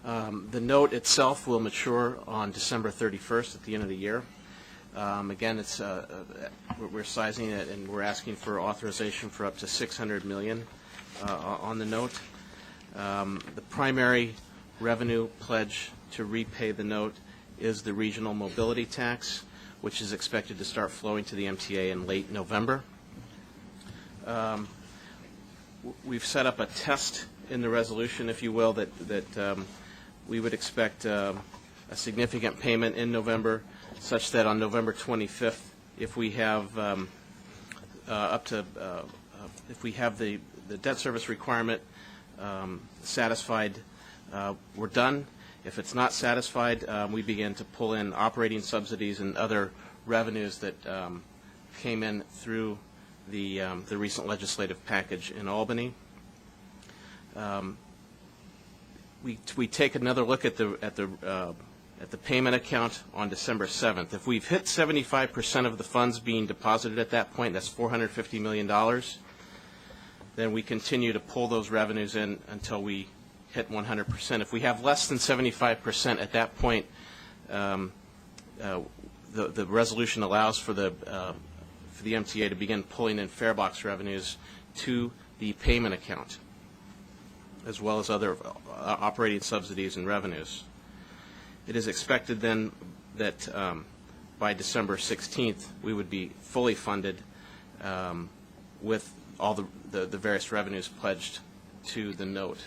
The note itself will mature on December 31st at the end of the year. Again, we're sizing it and we're asking for authorization for up to $600 million on the note. The primary revenue pledge to repay the note is the regional mobility tax, which is expected to start flowing to the MTA in late November. We've set up a test in the resolution, if you will, that we would expect a significant payment in November, such that on November 25th, if we have if we have the debt service requirement satisfied, we're done. If it's not satisfied, we begin to pull in operating subsidies and other revenues that came in through the recent legislative package in Albany. We take another look at the payment account on December 7th. If we've hit 75% of the funds being deposited at that point, that's $450 million, then we continue to pull those revenues in until we hit 100%. If we have less than 75% at that point, the resolution allows for the MTA to begin pulling in fare box revenues to the payment account, as well as other operating subsidies and revenues. It is expected then that by December 16th, we would be fully funded with all the various revenues pledged to the note.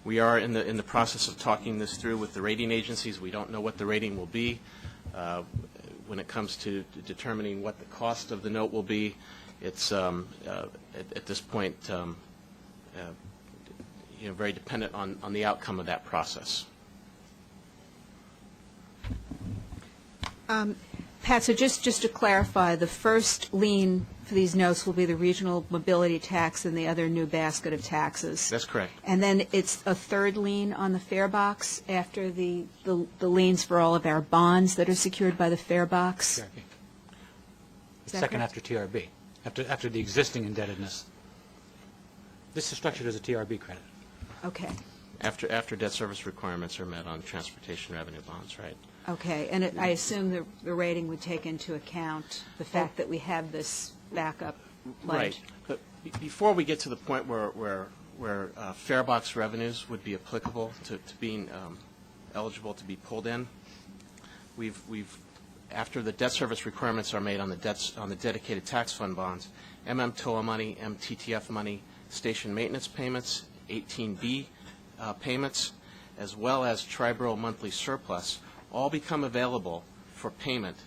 We are in the process of talking this through with the rating agencies. We don't know what the rating will be. When it comes to determining what the cost of the note will be, it's at this point very dependent on the outcome of that process. Pat, so just to clarify, the first lien for these notes will be the regional mobility tax and the other new basket of taxes. That's correct. And then it's a third lien on the fare box after the liens for all of our bonds that are secured by the fare box? TRB. Second correct? after TRB, after the existing indebtedness. This is structured as a TRB credit. Okay. After debt service requirements are met on transportation revenue bonds, right? Okay, and I assume the rating would take into account the fact that we have this backup ledge. Right. But before we get to the point where fare box revenues would be applicable to being eligible to be pulled in, we've after the debt service requirements are made on the dedicated tax fund bonds, TOA money, MTTF money, station maintenance payments, 18B payments, as well as tri-borough monthly surplus, all become available for payment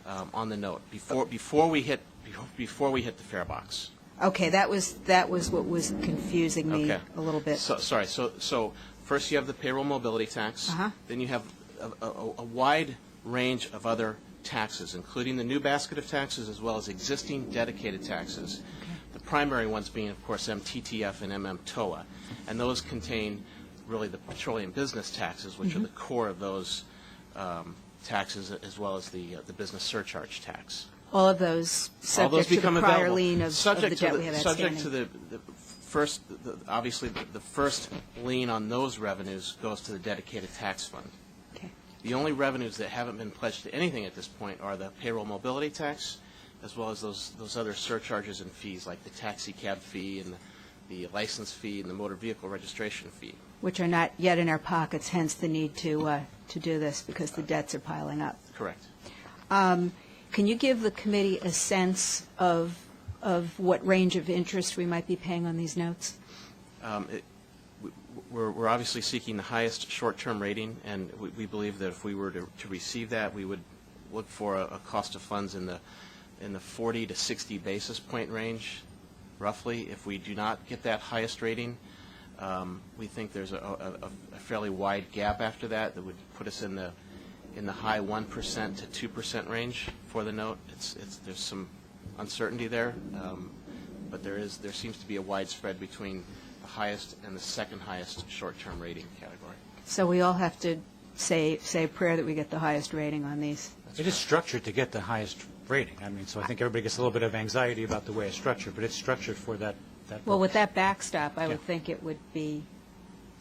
on the note before we hit the fare box. Okay, that was what was confusing me a little bit. So first you have the payroll mobility tax. Then you have a wide range of other taxes, including the new basket of taxes as well as existing dedicated taxes. The primary ones being, of course, MTTF and TOA, and those contain really the petroleum business taxes, which are the core of those taxes, as well as the business surcharge tax. All of those subject to the prior lien of the debt we have outstanding. Subject to the first, obviously, the first lien on those revenues goes to the dedicated tax fund. Okay. The only revenues that haven't been pledged to anything at this point are the payroll mobility tax, as well as those other surcharges and fees, like the taxi cab fee and the license fee and the motor vehicle registration fee. Which are not yet in our pockets, hence the need to do this, because the debts are piling up. Correct. Can you give the committee a sense of what range of interest we might be paying on these notes? We're obviously seeking the highest short-term rating, and we believe that if we were to receive that, we would look for a cost of funds in the 40 to 60 basis point range, roughly. If we do not get that highest rating, we think there's a fairly wide gap after that would put us in the high 1% to 2% range for the note. There's some uncertainty there, but there seems to be a wide spread between the highest and the second highest short-term rating category. So we all have to say a prayer that we get the highest rating on these. It is structured to get the highest rating. I mean, so I think everybody gets a little bit of anxiety about the way it's structured, but it's structured for that Well, with that backstop, I would think it would be.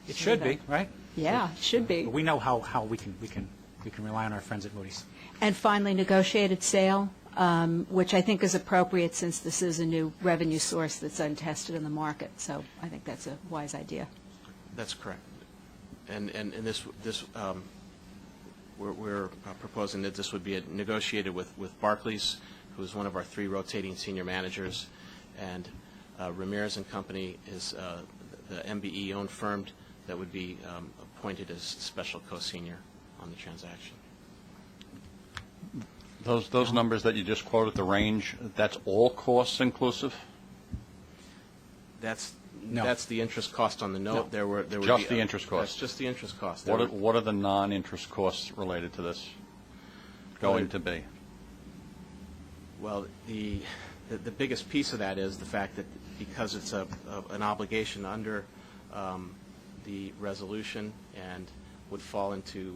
It should be, right? Yeah, it should be. But we know how we can rely on our friends at Moody's. And finally, negotiated sale, which I think is appropriate since this is a new revenue source that's untested in the market. So I think that's a wise idea. That's correct. And this we're proposing that this would be negotiated with Barclays, who is one of our 3 rotating senior managers, and Ramirez and Company is the MBE-owned firm that would be appointed as special co-senior on the transaction. Those numbers that you just quoted, the range, that's all costs inclusive? No. That's the interest cost on the note. No. There would Just be the interest cost? That's just the interest cost. What are the non-interest costs related to this going to be? Well, the biggest piece of that is the fact that because it's an obligation under the resolution and would fall into.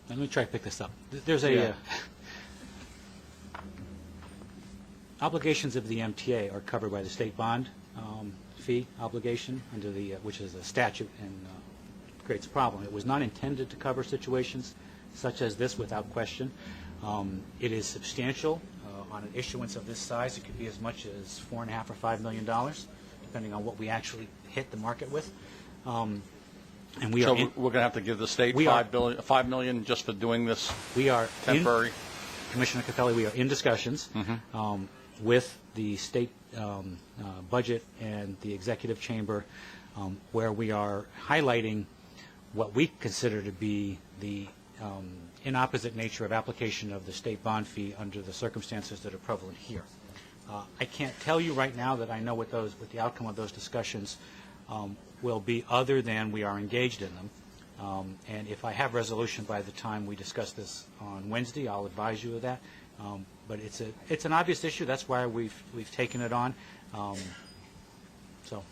Let me try to pick this up. There's a Yeah. Obligations of the MTA are covered by the state bond fee obligation under the which is a statute and creates a problem. It was not intended to cover situations such as this without question. It is substantial on an issuance of this size. It could be as much as $4.5 or $5 million, depending on what we actually hit the market with. And we So are we're going to have to give the state $5 million just for doing this. We are temporary. Commissioner Capelli, we are in discussions with the state budget and the executive chamber, where we are highlighting what we consider to be the inopposite nature of application of the state bond fee under the circumstances that are prevalent here. I can't tell you right now that I know what the outcome of those discussions will be, other than we are engaged in them. And if I have resolution by the time we discuss this on Wednesday, I'll advise you of that. But it's an obvious issue. That's why we've taken it on. So,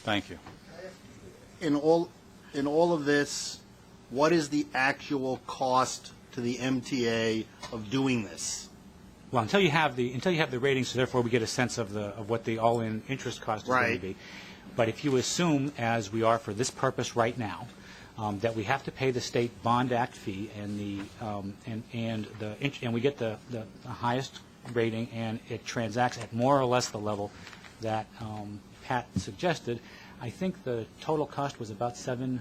thank you. In all of this, what is the actual cost to the MTA of doing this? well, until you have the ratings, so therefore we get a sense of what the all-in interest cost is going to be. But if you assume, as we are for this purpose right now, that we have to pay the State Bond Act fee and we get the highest rating, and it transacts at more or less the level that Pat suggested, I think the total cost was about $7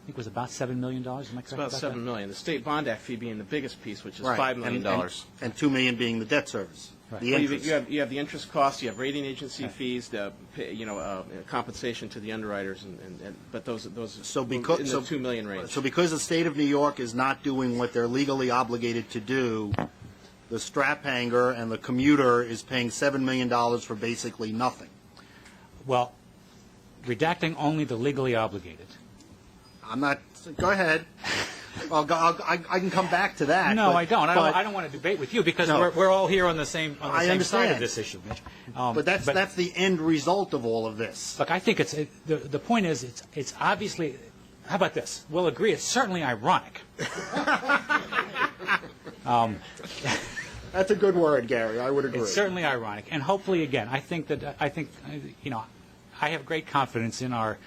million. Am I correct? It's about $7 million. The State Bond Act fee being the biggest piece, which is Right. $5 million. And $2 million being the debt service. Right. The Well, interest. you have the interest costs, you have rating agency fees, the compensation to the underwriters, but those So in the because $2 million range. So because the state of New York is not doing what they're legally obligated to do, the strap hanger and the commuter is paying $7 million for basically nothing. Well, redacting only the legally obligated. I'm not. Go ahead. I can come back to that. No, but, I don't. but- I don't want to debate with you because No. we're all here on the same I side understand. of this issue, Mitch. But that's the end result of all of this. Look, I think the point is it's obviously. How about this? We'll agree. It's certainly ironic. That's a good word, Gary. I would agree. It's certainly ironic, and hopefully, again, I think I have great confidence in our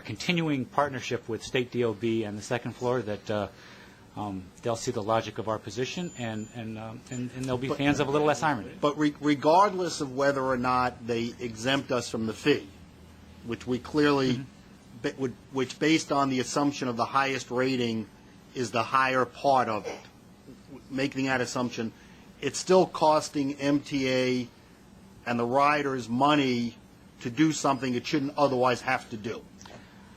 continuing partnership with State DOB and the second floor that they'll see the logic of our position and they'll be fans of a little less irony. But regardless of whether or not they exempt us from the fee, which we clearly, which based on the assumption of the highest rating is the higher part of it, making that assumption, it's still costing MTA and the riders money to do something it shouldn't otherwise have to do.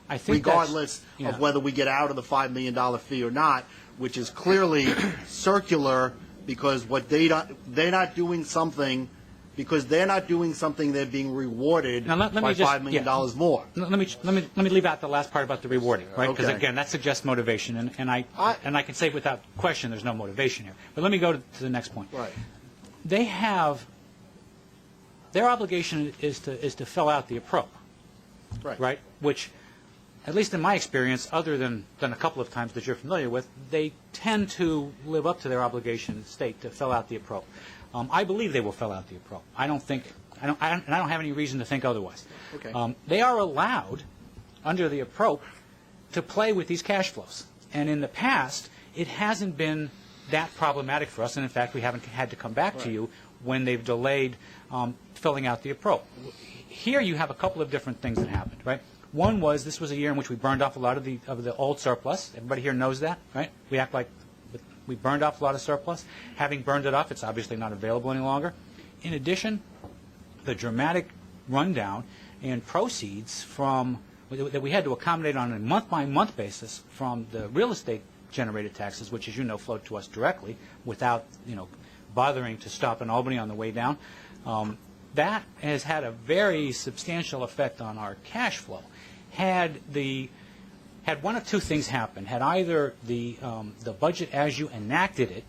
I think regardless of whether we get out of the $5 million fee or not, which is clearly circular because they're not doing something they're being rewarded Now, let me by just- $5 million more. Let me leave out the last part about the rewarding, right? Because Okay. again, that suggests motivation, and I can say without question there's no motivation here. But let me go to the next point. Right. They have their obligation is to fill out the approach, right? Which, at least in my experience, other than a couple of times that you're familiar with, they tend to live up to their obligation in the state to fill out the approach. I believe they will fill out the approach. I don't have any reason to think otherwise. Okay. They are allowed, under the approach, to play with these cash flows. And in the past, it hasn't been that problematic for us. And in fact, we haven't had to come back to you when they've delayed filling out the approach. Here you have a couple of different things that happened, right? One was this was a year in which we burned off a lot of the old surplus. Everybody here knows that, right? We act like we burned off a lot of surplus. Having burned it off, it's obviously not available any longer. In addition, the dramatic rundown in proceeds that we had to accommodate on a month-by-month basis from the real estate generated taxes, which, as you know, flowed to us directly without bothering to stop in Albany on the way down. that has had a very substantial effect on our cash flow. Had one of two things happened, had either the budget as you enacted it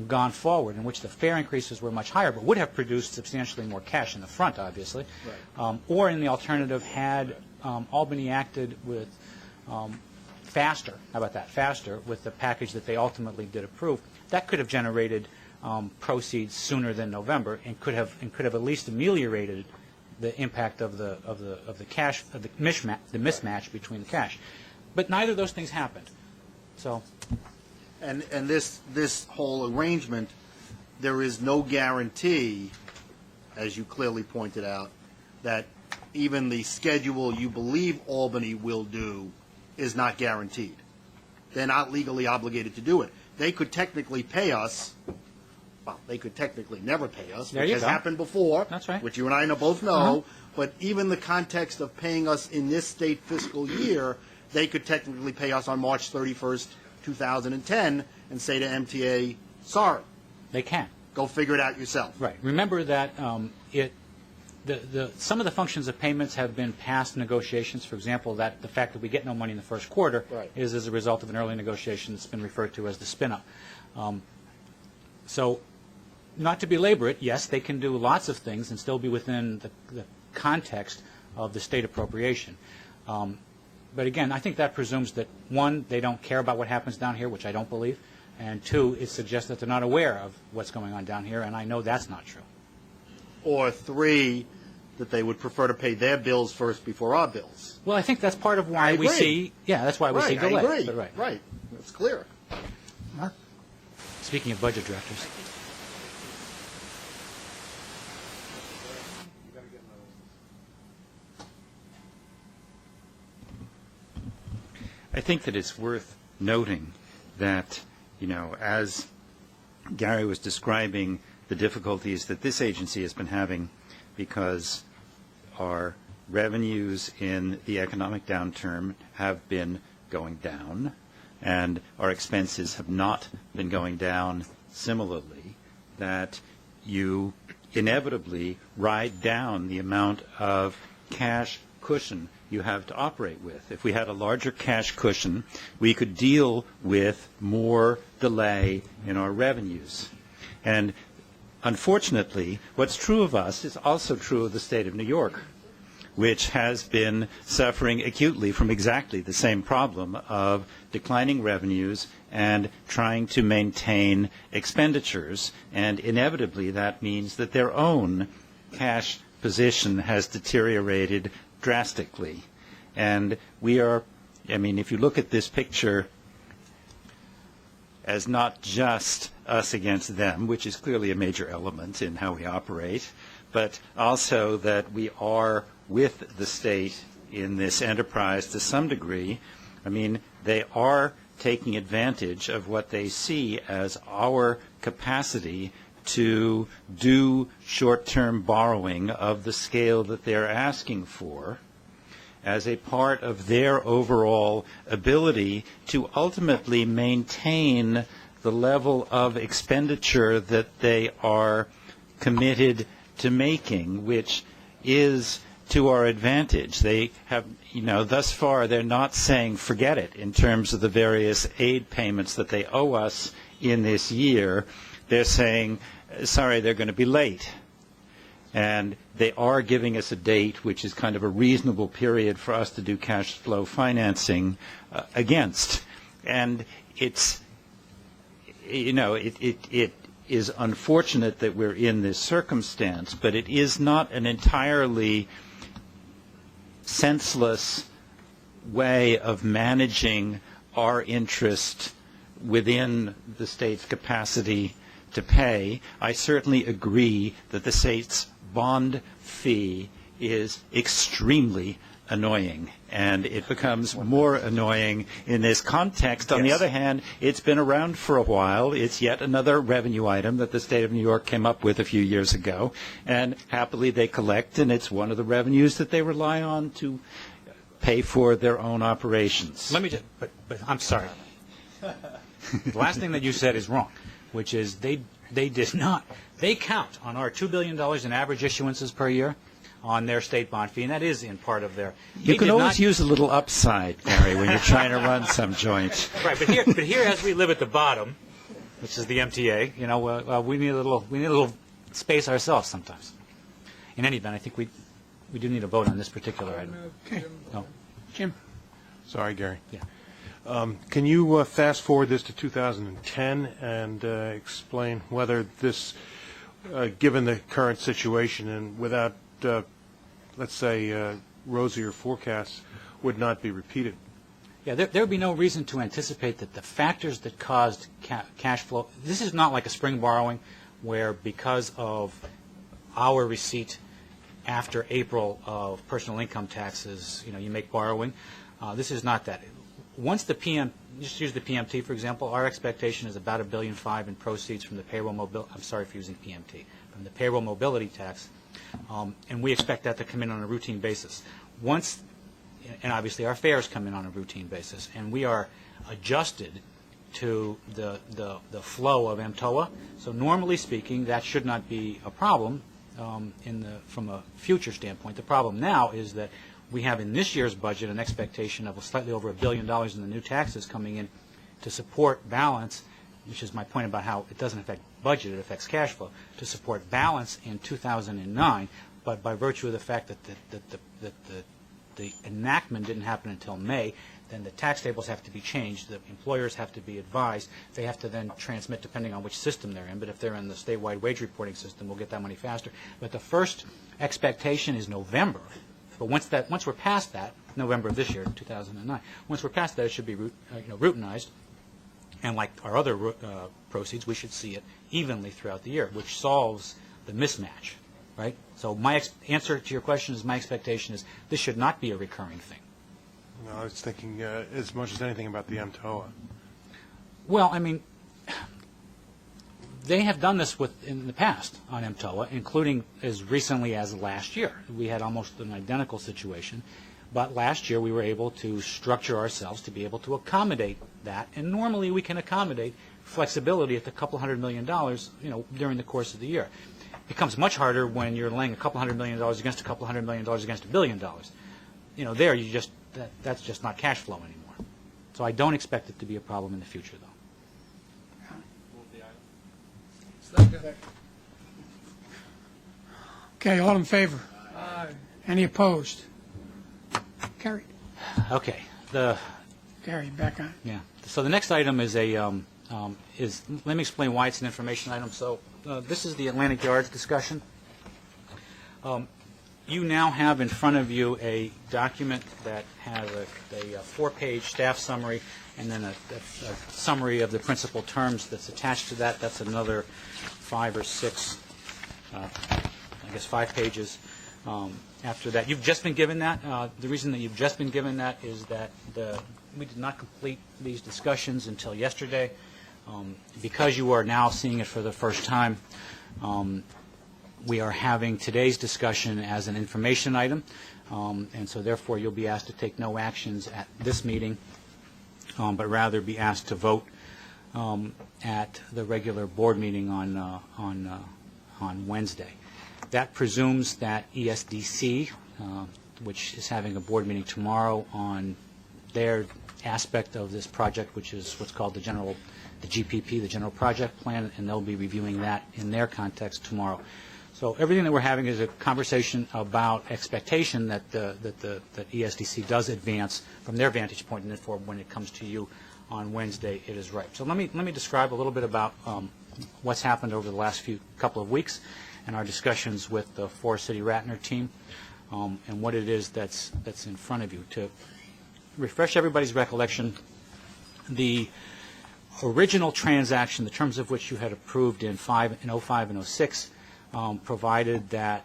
gone forward, in which the fare increases were much higher, but would have produced substantially more cash in the front, obviously, or in the alternative, had Albany acted with faster, how about that, faster, with the package that they ultimately did approve, that could have generated proceeds sooner than November, and could have at least ameliorated the impact of the cash, of the mismatch between the cash. But neither of those things happened. So. And this whole arrangement, there is no guarantee, as you clearly pointed out, that even the schedule you believe Albany will do is not guaranteed. They're not legally obligated to do it. They could technically pay us. Well, they could technically never pay us, which has happened before. That's right. Which you and I both know. But even the context of paying us in this state fiscal year, they could technically pay us on March 31st, 2010, and say to MTA, sorry. They can. Go figure it out yourself. Right. Remember that some of the functions of payments have been past negotiations. For example, that the fact that we get no money in the first quarter is as a result of an early negotiation that's been referred to as the spin-up. So, not to belabor it, yes, they can do lots of things and still be within the context of the state appropriation. But again, I think that presumes that, one, they don't care about what happens down here, which I don't believe, and two, it suggests that they're not aware of what's going on down here, and I know that's not true. Or three, that they would prefer to pay their bills first before our bills. Well, I think that's part of why we see, that's why we see delay. I agree. Right. That's clear. Mark? Speaking of budget directors. I think that it's worth noting that, as Gary was describing the difficulties that this agency has been having because our revenues in the economic downturn have been going down and our expenses have not been going down similarly, that you inevitably ride down the amount of cash cushion you have to operate with. If we had a larger cash cushion, we could deal with more delay in our revenues. And unfortunately, what's true of us is also true of the state of New York, which has been suffering acutely from exactly the same problem of declining revenues and trying to maintain expenditures. And inevitably, that means that their own cash position has deteriorated drastically. And we are, if you look at this picture as not just us against them, which is clearly a major element in how we operate, but also that we are with the state in this enterprise to some degree. They are taking advantage of what they see as our capacity to do short-term borrowing of the scale that they're asking for as a part of their overall ability to ultimately maintain the level of expenditure that they are committed to making, which is to our advantage. They have, thus far they're not saying forget it in terms of the various aid payments that they owe us in this year. They're saying, sorry, they're going to be late. And they are giving us a date which is kind of a reasonable period for us to do cash flow financing against. And it's, it is unfortunate that we're in this circumstance, but it is not an entirely senseless way of managing our interest within the state's capacity to pay. I certainly agree that the state's bond fee is extremely annoying, and it becomes more annoying in this context. On the other hand, it's been around for a while. It's yet another revenue item that the state of New York came up with a few years ago, and happily they collect, and it's one of the revenues that they rely on to pay for their own operations. Let me just, but I'm sorry. The last thing that you said is wrong, which is they They did not. They count on our $2 billion in average issuances per year on their state bond fee, and that is in part of their. You can always use a little upside, Gary, when you're trying to run some joint. Right, but here, as we live at the bottom, which is the MTA, we need a little space ourselves sometimes. In any event, I think we do need a vote on this particular item. Okay. No. Jim? Sorry, Gary. Yeah. Can you fast forward this to 2010 and explain whether this, given the current situation and without, let's say, rosier forecasts, would not be repeated? Yeah, there would be no reason to anticipate that the factors that caused cash flow, this is not like a spring borrowing where because of our receipt after April of personal income taxes, you make borrowing. This is not that. Once the just use the PMT, for example, our expectation is about $1.5 billion in proceeds from the payroll mobility, I'm sorry for using PMT, from the payroll mobility tax, and we expect that to come in on a routine basis. And obviously our fares come in on a routine basis, and we are adjusted to the flow of MTOA. So normally speaking, that should not be a problem from a future standpoint. The problem now is that we have in this year's budget an expectation of slightly over $1 billion in the new taxes coming in to support balance, which is my point about how it doesn't affect budget, it affects cash flow, to support balance in 2009, but by virtue of the fact that the enactment didn't happen until May, then the tax tables have to be changed, the employers have to be advised, they have to then transmit depending on which system they're in, but if they're in the statewide wage reporting system, we'll get that money faster. But the first expectation is November. But once we're past that, November of this year, 2009, once we're past that, it should be routinized, and like our other proceeds, we should see it evenly throughout the year, which solves the mismatch, right? So my answer to your question is my expectation is this should not be a recurring thing. No, I was thinking as much as anything about the MTOA. Well, I mean, they have done this in the past on MTOA, including as recently as last year. We had almost an identical situation, but last year we were able to structure ourselves to be able to accommodate that, and normally we can accommodate flexibility at the $200 million, during the course of the year. It becomes much harder when you're laying $200 million against $200 million against $1 billion. There that's just not cash flow anymore. So I don't expect it to be a problem in the future, though. Okay, all in favor? Aye. Any opposed? Carried. Okay. Carried, back on. Yeah. So the next item is let me explain why it's an information item. So this is the Atlantic Yards discussion. You now have in front of you a document that has a 4-page staff summary and then a summary of the principal terms that's attached to that. That's another 5 or 6, 5 pages. After that, you've just been given that. The reason that you've just been given that is that we did not complete these discussions until yesterday. Because you are now seeing it for the first time, we are having today's discussion as an information item, and so therefore you'll be asked to take no actions at this meeting, but rather be asked to vote at the regular board meeting on Wednesday. That presumes that ESDC, which is having a board meeting tomorrow on their aspect of this project, which is what's called the GPP, the General Project Plan, and they'll be reviewing that in their context tomorrow. So everything that we're having is a conversation about expectation that that ESDC does advance from their vantage point, and therefore when it comes to you on Wednesday, it is ripe. So let me describe a little bit about what's happened over the last couple of weeks and our discussions with the Forest City Ratner team, and what it is that's in front of you. To refresh everybody's recollection, the original transaction, the terms of which you had approved in 05 and 06, provided that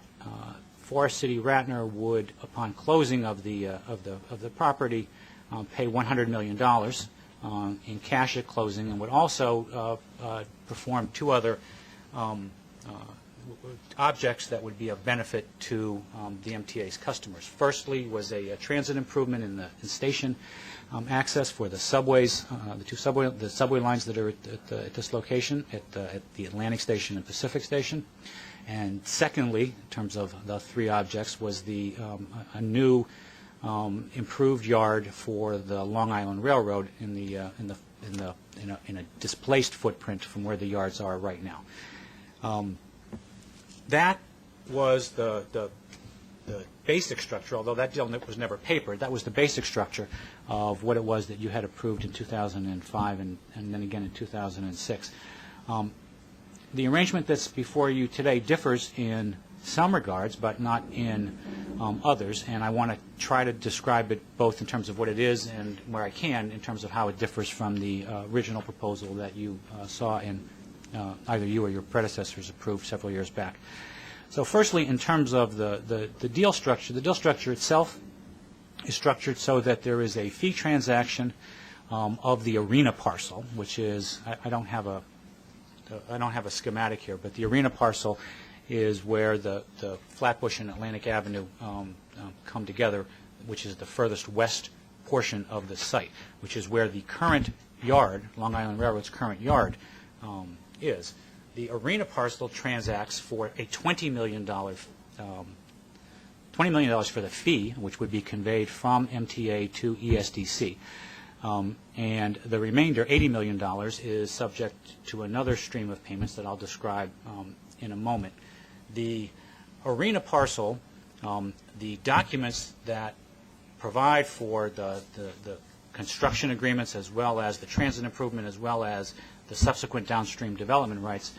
Forest City Ratner would, upon closing of the property, pay $100 million in cash at closing, and would also perform two other objects that would be of benefit to the MTA's customers. Firstly was a transit improvement in the station access for the subways, the subway lines that are at this location, at the Atlantic Station and Pacific Station. And secondly, in terms of the three objects, was a new improved yard for the Long Island Railroad in a displaced footprint from where the yards are right now. That was the basic structure, although that deal was never papered. That was the basic structure of what it was that you had approved in 2005 and then again in 2006. The arrangement that's before you today differs in some regards, but not in others, and I want to try to describe it both in terms of what it is and where I can in terms of how it differs from the original proposal that you saw in either you or your predecessors approved several years back. So firstly, in terms of the deal structure itself is structured so that there is a fee transaction of the arena parcel, which is, I don't have a schematic here, but the arena parcel is where the Flatbush and Atlantic Avenue come together, which is the furthest west portion of the site, which is where the current yard, Long Island Railroad's current yard, is. The arena parcel transacts for a $20 million for the fee, which would be conveyed from MTA to ESDC. And the remainder, $80 million, is subject to another stream of payments that I'll describe in a moment. The arena parcel, the documents that provide for the construction agreements as well as the transit improvement as well as the subsequent downstream development rights,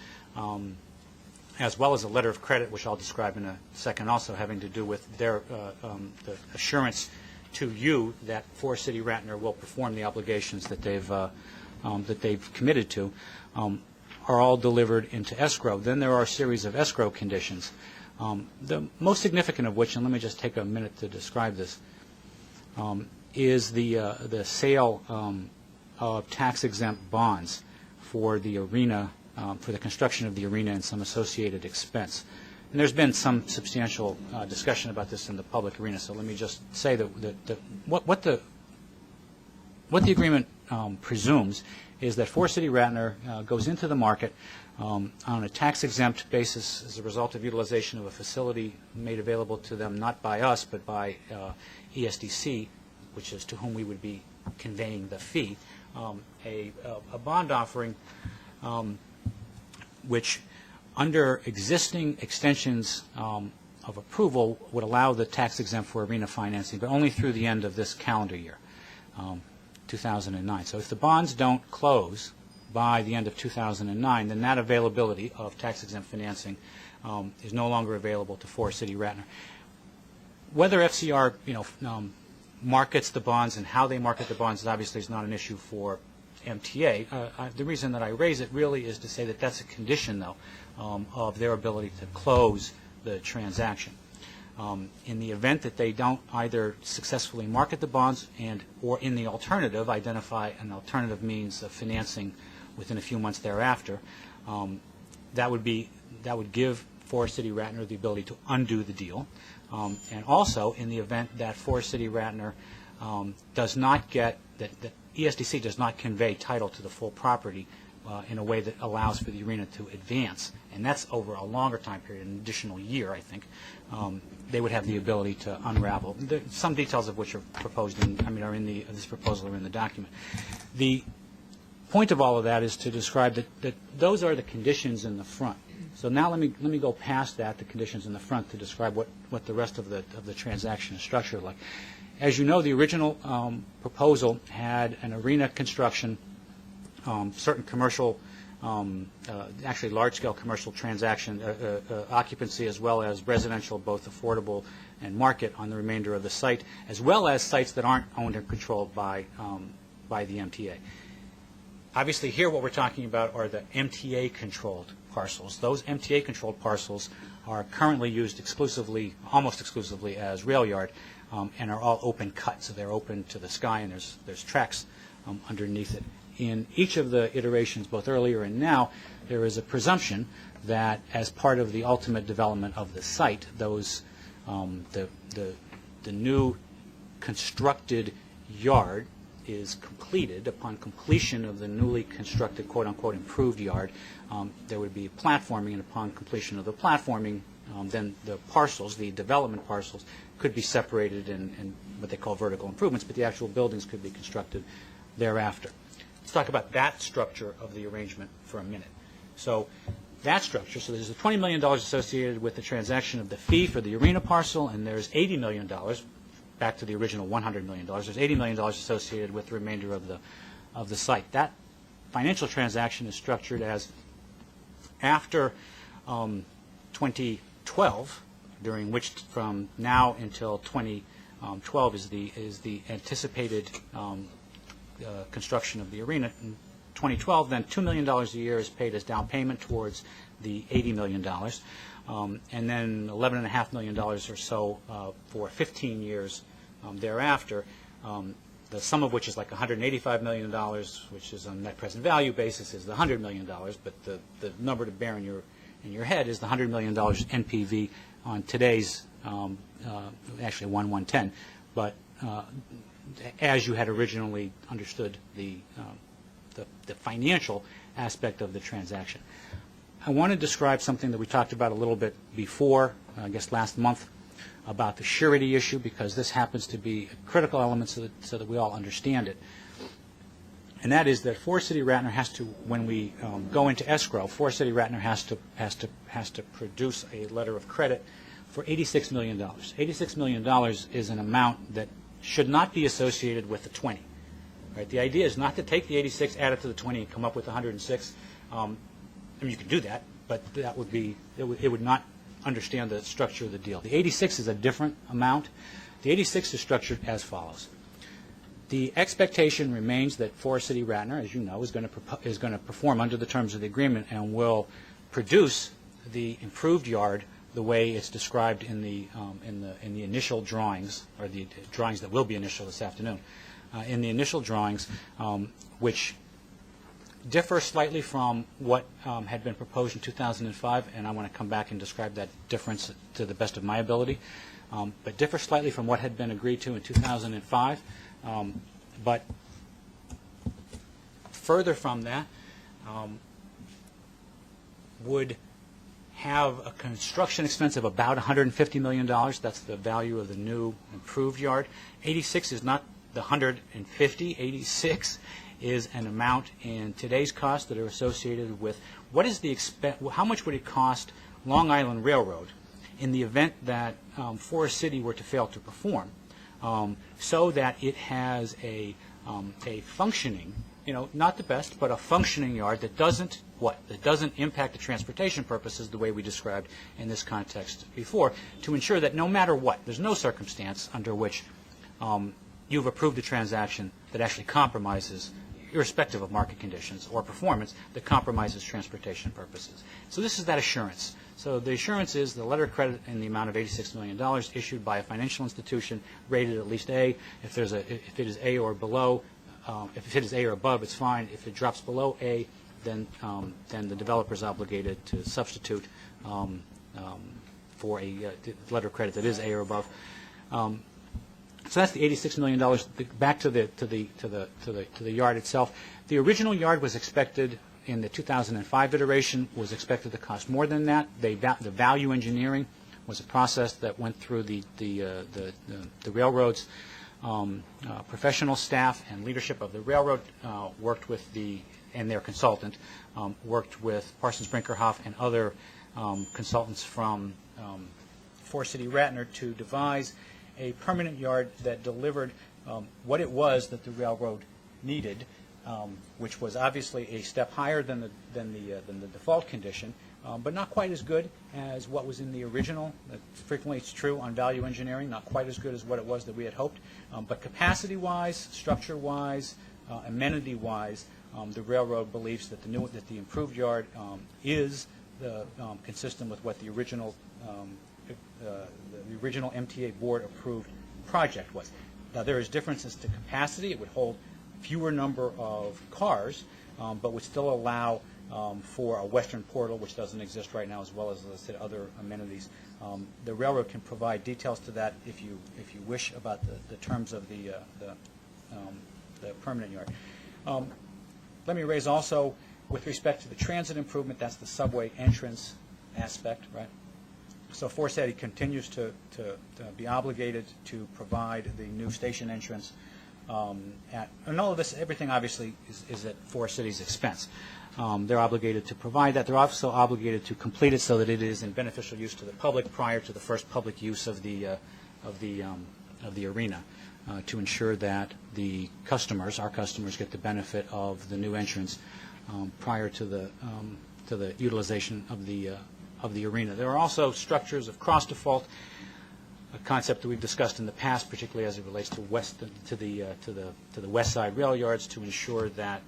as well as a letter of credit, which I'll describe in a second, also having to do with their the assurance to you that Forest City Ratner will perform the obligations that they've committed to, are all delivered into escrow. Then there are a series of escrow conditions, the most significant of which, and let me just take a minute to describe this, is the sale of tax-exempt bonds for the arena, for the construction of the arena and some associated expense. And there's been some substantial discussion about this in the public arena, so let me just say that what the agreement presumes is that Forest City Ratner goes into the market on a tax-exempt basis as a result of utilization of a facility made available to them not by us but by ESDC, which is to whom we would be conveying the fee, a bond offering which under existing extensions of approval would allow the tax-exempt for arena financing, but only through the end of this calendar year, 2009. So if the bonds don't close by the end of 2009, then that availability of tax-exempt financing is no longer available to Forest City Ratner. Whether FCR, markets the bonds and how they market the bonds obviously is not an issue for MTA. The reason that I raise it really is to say that that's a condition, though, of their ability to close the transaction. In the event that they don't either successfully market the bonds or in the alternative identify an alternative means of financing within a few months thereafter, that would give Forest City Ratner the ability to undo the deal. And also in the event that Forest City Ratner does not get, that ESDC does not convey title to the full property in a way that allows for the arena to advance, and that's over a longer time period, an additional year, I think, they would have the ability to unravel. Some details of which are proposed are in this proposal or in the document. The point of all of that is to describe that those are the conditions in the front. So now let me go past that, the conditions in the front, to describe what the rest of the transaction is structured like. As you know, the original proposal had an arena construction, certain commercial, actually large-scale commercial transaction, occupancy as well as residential, both affordable and market on the remainder of the site, as well as sites that aren't owned or controlled by the MTA. Obviously here what we're talking about are the MTA-controlled parcels. Those MTA-controlled parcels are currently used exclusively, almost exclusively, as rail yard, and are all open cut, so they're open to the sky, and there's tracks underneath it. in each of the iterations, both earlier and now, there is a presumption that as part of the ultimate development of the site, those the new constructed yard is completed. Upon completion of the newly constructed, quote-unquote, improved yard, there would be platforming, and upon completion of the platforming, then the parcels, the development parcels, could be separated in what they call vertical improvements, but the actual buildings could be constructed thereafter. Let's talk about that structure of the arrangement for a minute. So that structure, so there's a $20 million associated with the transaction of the fee for the arena parcel, and there's $80 million, back to the original $100 million, there's $80 million associated with the remainder of the site. That financial transaction is structured as after 2012, during which from now until 2012 is the anticipated construction of the arena. In 2012, then $2 million a year is paid as down payment towards the $80 million, and then $11.5 million or so for 15 years thereafter, the sum of which is like $185 million, which is on net present value basis is the $100 million, but the number to bear in your head is the $100 million NPV on today's, actually 1/110, but as you had originally understood the financial aspect of the transaction. I want to describe something that we talked about a little bit before, I guess last month, about the surety issue, because this happens to be a critical element so that we all understand it. And that is that Forest City Ratner has to, when we go into escrow, Forest City Ratner has to produce a letter of credit for $86 million. $86 million is an amount that should not be associated with the 20. Right? The idea is not to take the 86, add it to the 20, and come up with 106. I mean, you can do that, but that would be it would not understand the structure of the deal. The 86 is a different amount. The 86 is structured as follows. The expectation remains that Forest City Ratner, as you know, is going to perform under the terms of the agreement and will produce the improved yard the way it's described in the initial drawings, or the drawings that will be initial this afternoon. In the initial drawings, which differ slightly from what had been proposed in 2005, and I want to come back and describe that difference to the best of my ability, but differ slightly from what had been agreed to in 2005. But further from that, would have a construction expense of about $150 million. That's the value of the new improved yard. 86 is not the 150. 86 is an amount in today's costs that are associated with what is the how much would it cost Long Island Railroad in the event that Forest City were to fail to perform, so that it has a functioning, not the best, but a functioning yard that doesn't impact the transportation purposes the way we described in this context before, to ensure that no matter what, there's no circumstance under which you've approved a transaction that actually compromises, irrespective of market conditions or performance, that compromises transportation purposes. So this is that assurance. So the assurance is the letter of credit in the amount of $86 million issued by a financial institution rated at least A. If it is A or below, if it is A or above, it's fine. If it drops below A, then the developer is obligated to substitute for a letter of credit that is A or above. So that's the $86 million. Back to the yard itself. The original yard was expected in the 2005 iteration was expected to cost more than that. The value engineering was a process that went through the railroad's professional staff and leadership of the railroad, worked with and their consultant, worked with Parsons Brinkerhoff and other consultants from Forest City Ratner to devise a permanent yard that delivered what it was that the railroad needed, which was obviously a step higher than the default condition, but not quite as good as what was in the original. Frequently it's true on value engineering, not quite as good as what it was that we had hoped. But capacity-wise, structure-wise, amenity-wise, the railroad believes that the improved yard is consistent with what the original MTA Board approved project was. Now there is differences to capacity. It would hold fewer number of cars, but would still allow for a western portal, which doesn't exist right now, as well as I said, other amenities. The railroad can provide details to that if you wish about the terms of the permanent yard. Let me raise also, with respect to the transit improvement, that's the subway entrance aspect, right? So Forest City continues to be obligated to provide the new station entrance. And all of this, everything obviously is at Forest City's expense. They're obligated to provide that. They're also obligated to complete it so that it is in beneficial use to the public prior to the first public use of the arena, to ensure that the customers, our customers, get the benefit of the new entrance prior to the utilization of the arena. There are also structures of cross default, a concept that we've discussed in the past, particularly as it relates to the west side rail yards, to ensure that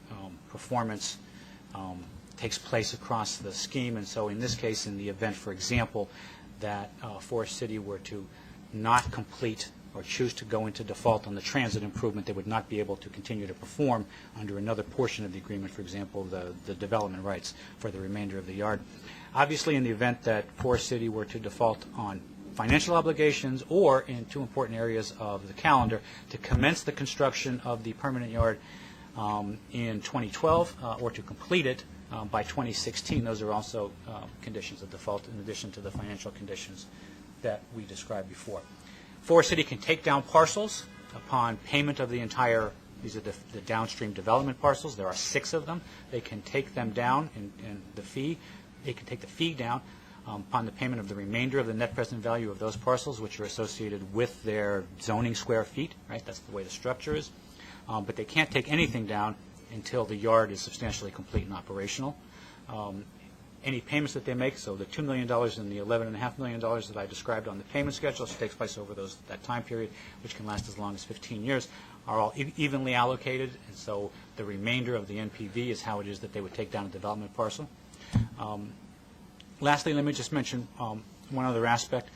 performance takes place across the scheme. And so in this case, in the event, for example, that Forest City were to not complete or choose to go into default on the transit improvement, they would not be able to continue to perform under another portion of the agreement, for example, the development rights for the remainder of the yard. Obviously, in the event that Forest City were to default on financial obligations or in two important areas of the calendar, to commence the construction of the permanent yard in 2012 or to complete it by 2016. Those are also conditions of default in addition to the financial conditions that we described before. Forest City can take down parcels upon payment of the entire, these are the downstream development parcels. There are 6 of them. They can take them down in the fee. They can take the fee down upon the payment of the remainder of the net present value of those parcels, which are associated with their zoning square feet, right? That's the way the structure is. But they can't take anything down until the yard is substantially complete and operational. Any payments that they make, so the $2 million and the $11.5 million that I described on the payment schedule, which takes place over that time period, which can last as long as 15 years, are all evenly allocated, and so the remainder of the NPV is how it is that they would take down a development parcel. Lastly, let me just mention one other aspect.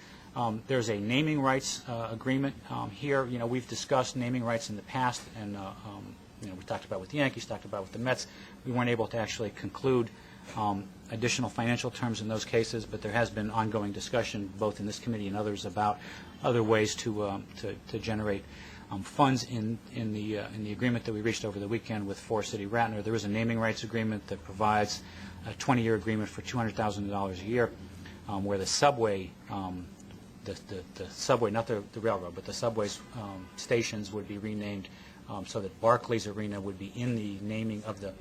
There's a naming rights agreement here. You know, we've discussed naming rights in the past, and you know, we talked about with the Yankees, talked about with the Mets. We weren't able to actually conclude additional financial terms in those cases, but there has been ongoing discussion, both in this committee and others, about other ways to generate funds in the agreement that we reached over the weekend with Forest City Ratner. There is a naming rights agreement that provides a 20-year agreement for $200,000 a year, where the subway, the subway, not the railroad, but the subway's stations would be renamed so that Barclays Arena would be in the naming of the.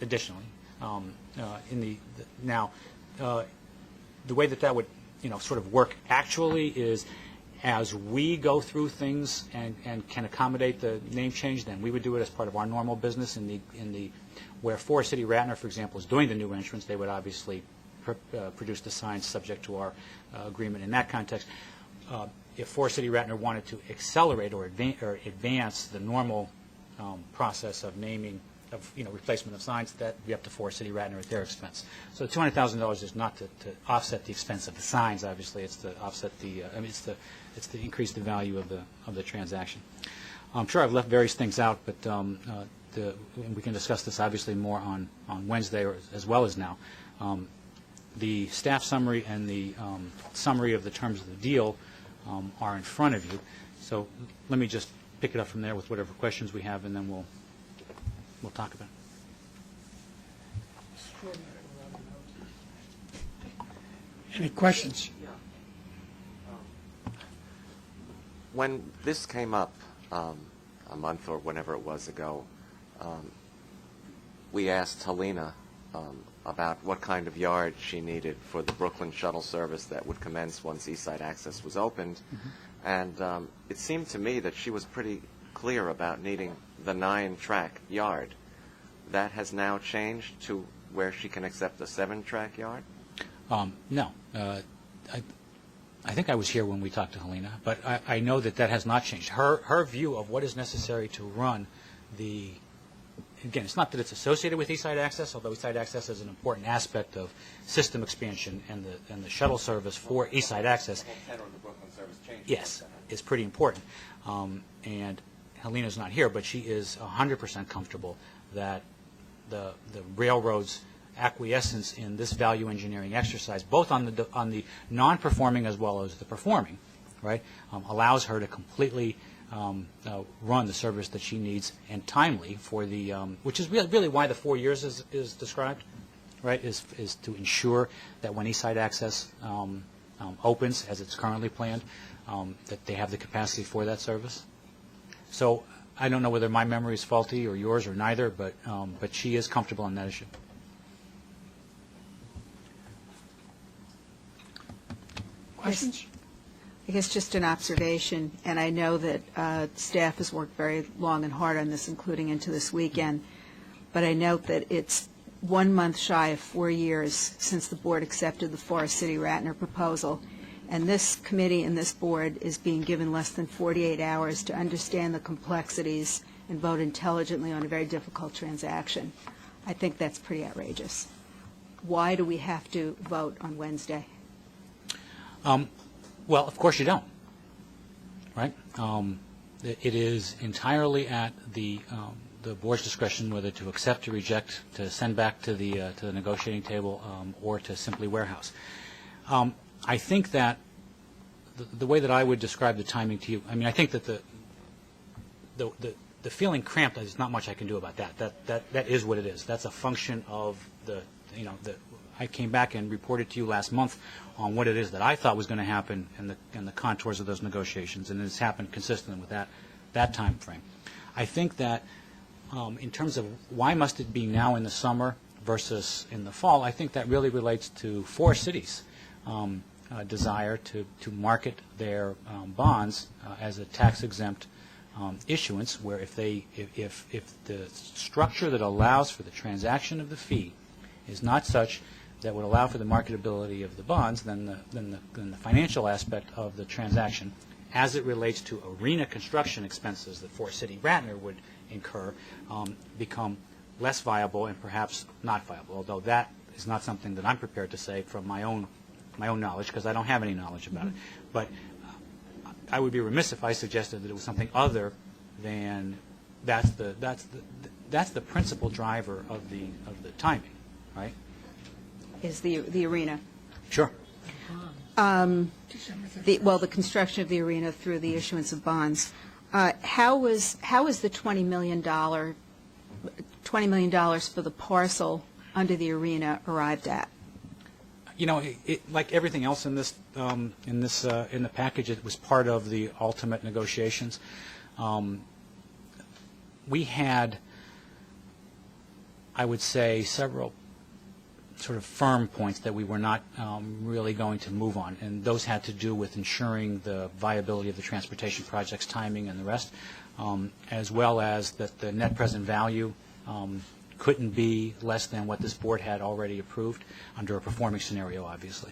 Additionally, now, the way that would, you know, sort of work actually is, as we go through things and can accommodate the name change, then we would do it as part of our normal business. Where Forest City Ratner, for example, is doing the new entrance, they would obviously produce the signs subject to our agreement in that context. If Forest City Ratner wanted to accelerate or advance the normal process of naming, of replacement of signs, that would be up to Forest City Ratner at their expense. So $200,000 is not to offset the expense of the signs. Obviously, it's to offset the. It's to increase the value of the transaction. I'm sure I've left various things out, but we can discuss this obviously more on Wednesday as well as now. The staff summary and the summary of the terms of the deal are in front of you. So let me just pick it up from there with whatever questions we have, and then we'll talk about it. Any questions? When this came up a month or whenever it was ago, we asked Helena about what kind of yard she needed for the Brooklyn shuttle service that would commence once Eastside Access was opened. Mm-hmm. And it seemed to me that she was pretty clear about needing the 9-track yard. That has now changed to where she can accept a 7-track yard? No. I think I was here when we talked to Helena, but I know that has not changed. Her view of what is necessary to run the, again, it's not that it's associated with Eastside Access, although Eastside Access is an important aspect of system expansion and the shuttle service for Eastside Access. The whole tenor of the Brooklyn service changed. Yes, is pretty important. And Helena's not here, but she is 100% comfortable that the railroad's acquiescence in this value engineering exercise, both on the non-performing as well as the performing, right, allows her to completely run the service that she needs and timely for the, which is really why the 4 years is described, right, is to ensure that when East Side Access opens, as it's currently planned, that they have the capacity for that service. So I don't know whether my memory is faulty or yours or neither, but she is comfortable on that issue. Questions? I guess just an observation, and I know that staff has worked very long and hard on this, including into this weekend, but I note that it's 1 month shy of 4 years since the board accepted the Forest City Ratner proposal, and this committee and this board is being given less than 48 hours to understand the complexities and vote intelligently on a very difficult transaction. I think that's pretty outrageous. Why do we have to vote on Wednesday? Well, of course you don't, right? It is entirely at the board's discretion whether to accept or reject, to send back to the negotiating table, or to simply warehouse. I think that the way that I would describe the timing to you, I mean, I think that the feeling cramped, there's not much I can do about that. That is what it is. That's a function of I came back and reported to you last month on what it is that I thought was going to happen in the contours of those negotiations, and it's happened consistently with that time frame. I think that in terms of why must it be now in the summer versus in the fall, I think that really relates to Forest City's desire to market their bonds as a tax-exempt issuance, where if the structure that allows for the transaction of the fee is not such that would allow for the marketability of the bonds, then the financial aspect of the transaction, as it relates to arena construction expenses that Forest City Ratner would incur, become less viable and perhaps not viable, although that is not something that I'm prepared to say from my own knowledge, because I don't have any knowledge about it. But I would be remiss if I suggested that it was something other than that's the principal driver of the timing, right? Is the arena. Sure. The construction of the arena through the issuance of bonds. How is the $20 million for the parcel under the arena arrived at? You know, like everything else in the package, it was part of the ultimate negotiations. We had, I would say, several sort of firm points that we were not really going to move on, and those had to do with ensuring the viability of the transportation project's timing and the rest, as well as that the net present value couldn't be less than what this board had already approved under a performing scenario, obviously.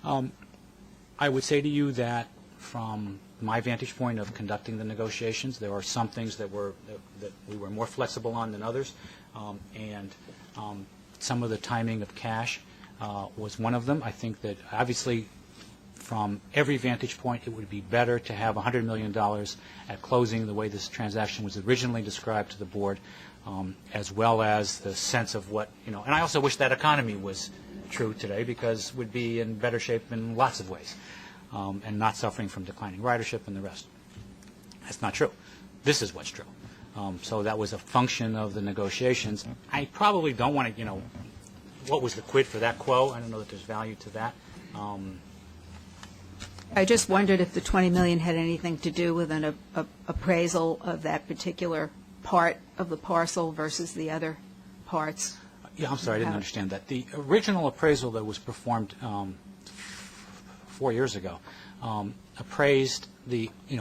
I would say to you that from my vantage point of conducting the negotiations, there are some things that we were more flexible on than others, and some of the timing of cash was one of them. I think that obviously from every vantage point it would be better to have $100 million at closing the way this transaction was originally described to the board, as well as the sense of what, and I also wish that economy was true today, because we'd be in better shape in lots of ways, and not suffering from declining ridership and the rest. That's not true. This is what's true. So that was a function of the negotiations. I probably don't want to, what was the quid for that quo? I don't know that there's value to that. I just wondered if the $20 million had anything to do with an appraisal of that particular part of the parcel versus the other parts. Yeah, I'm sorry, I didn't understand that. The original appraisal that was performed 4 years ago appraised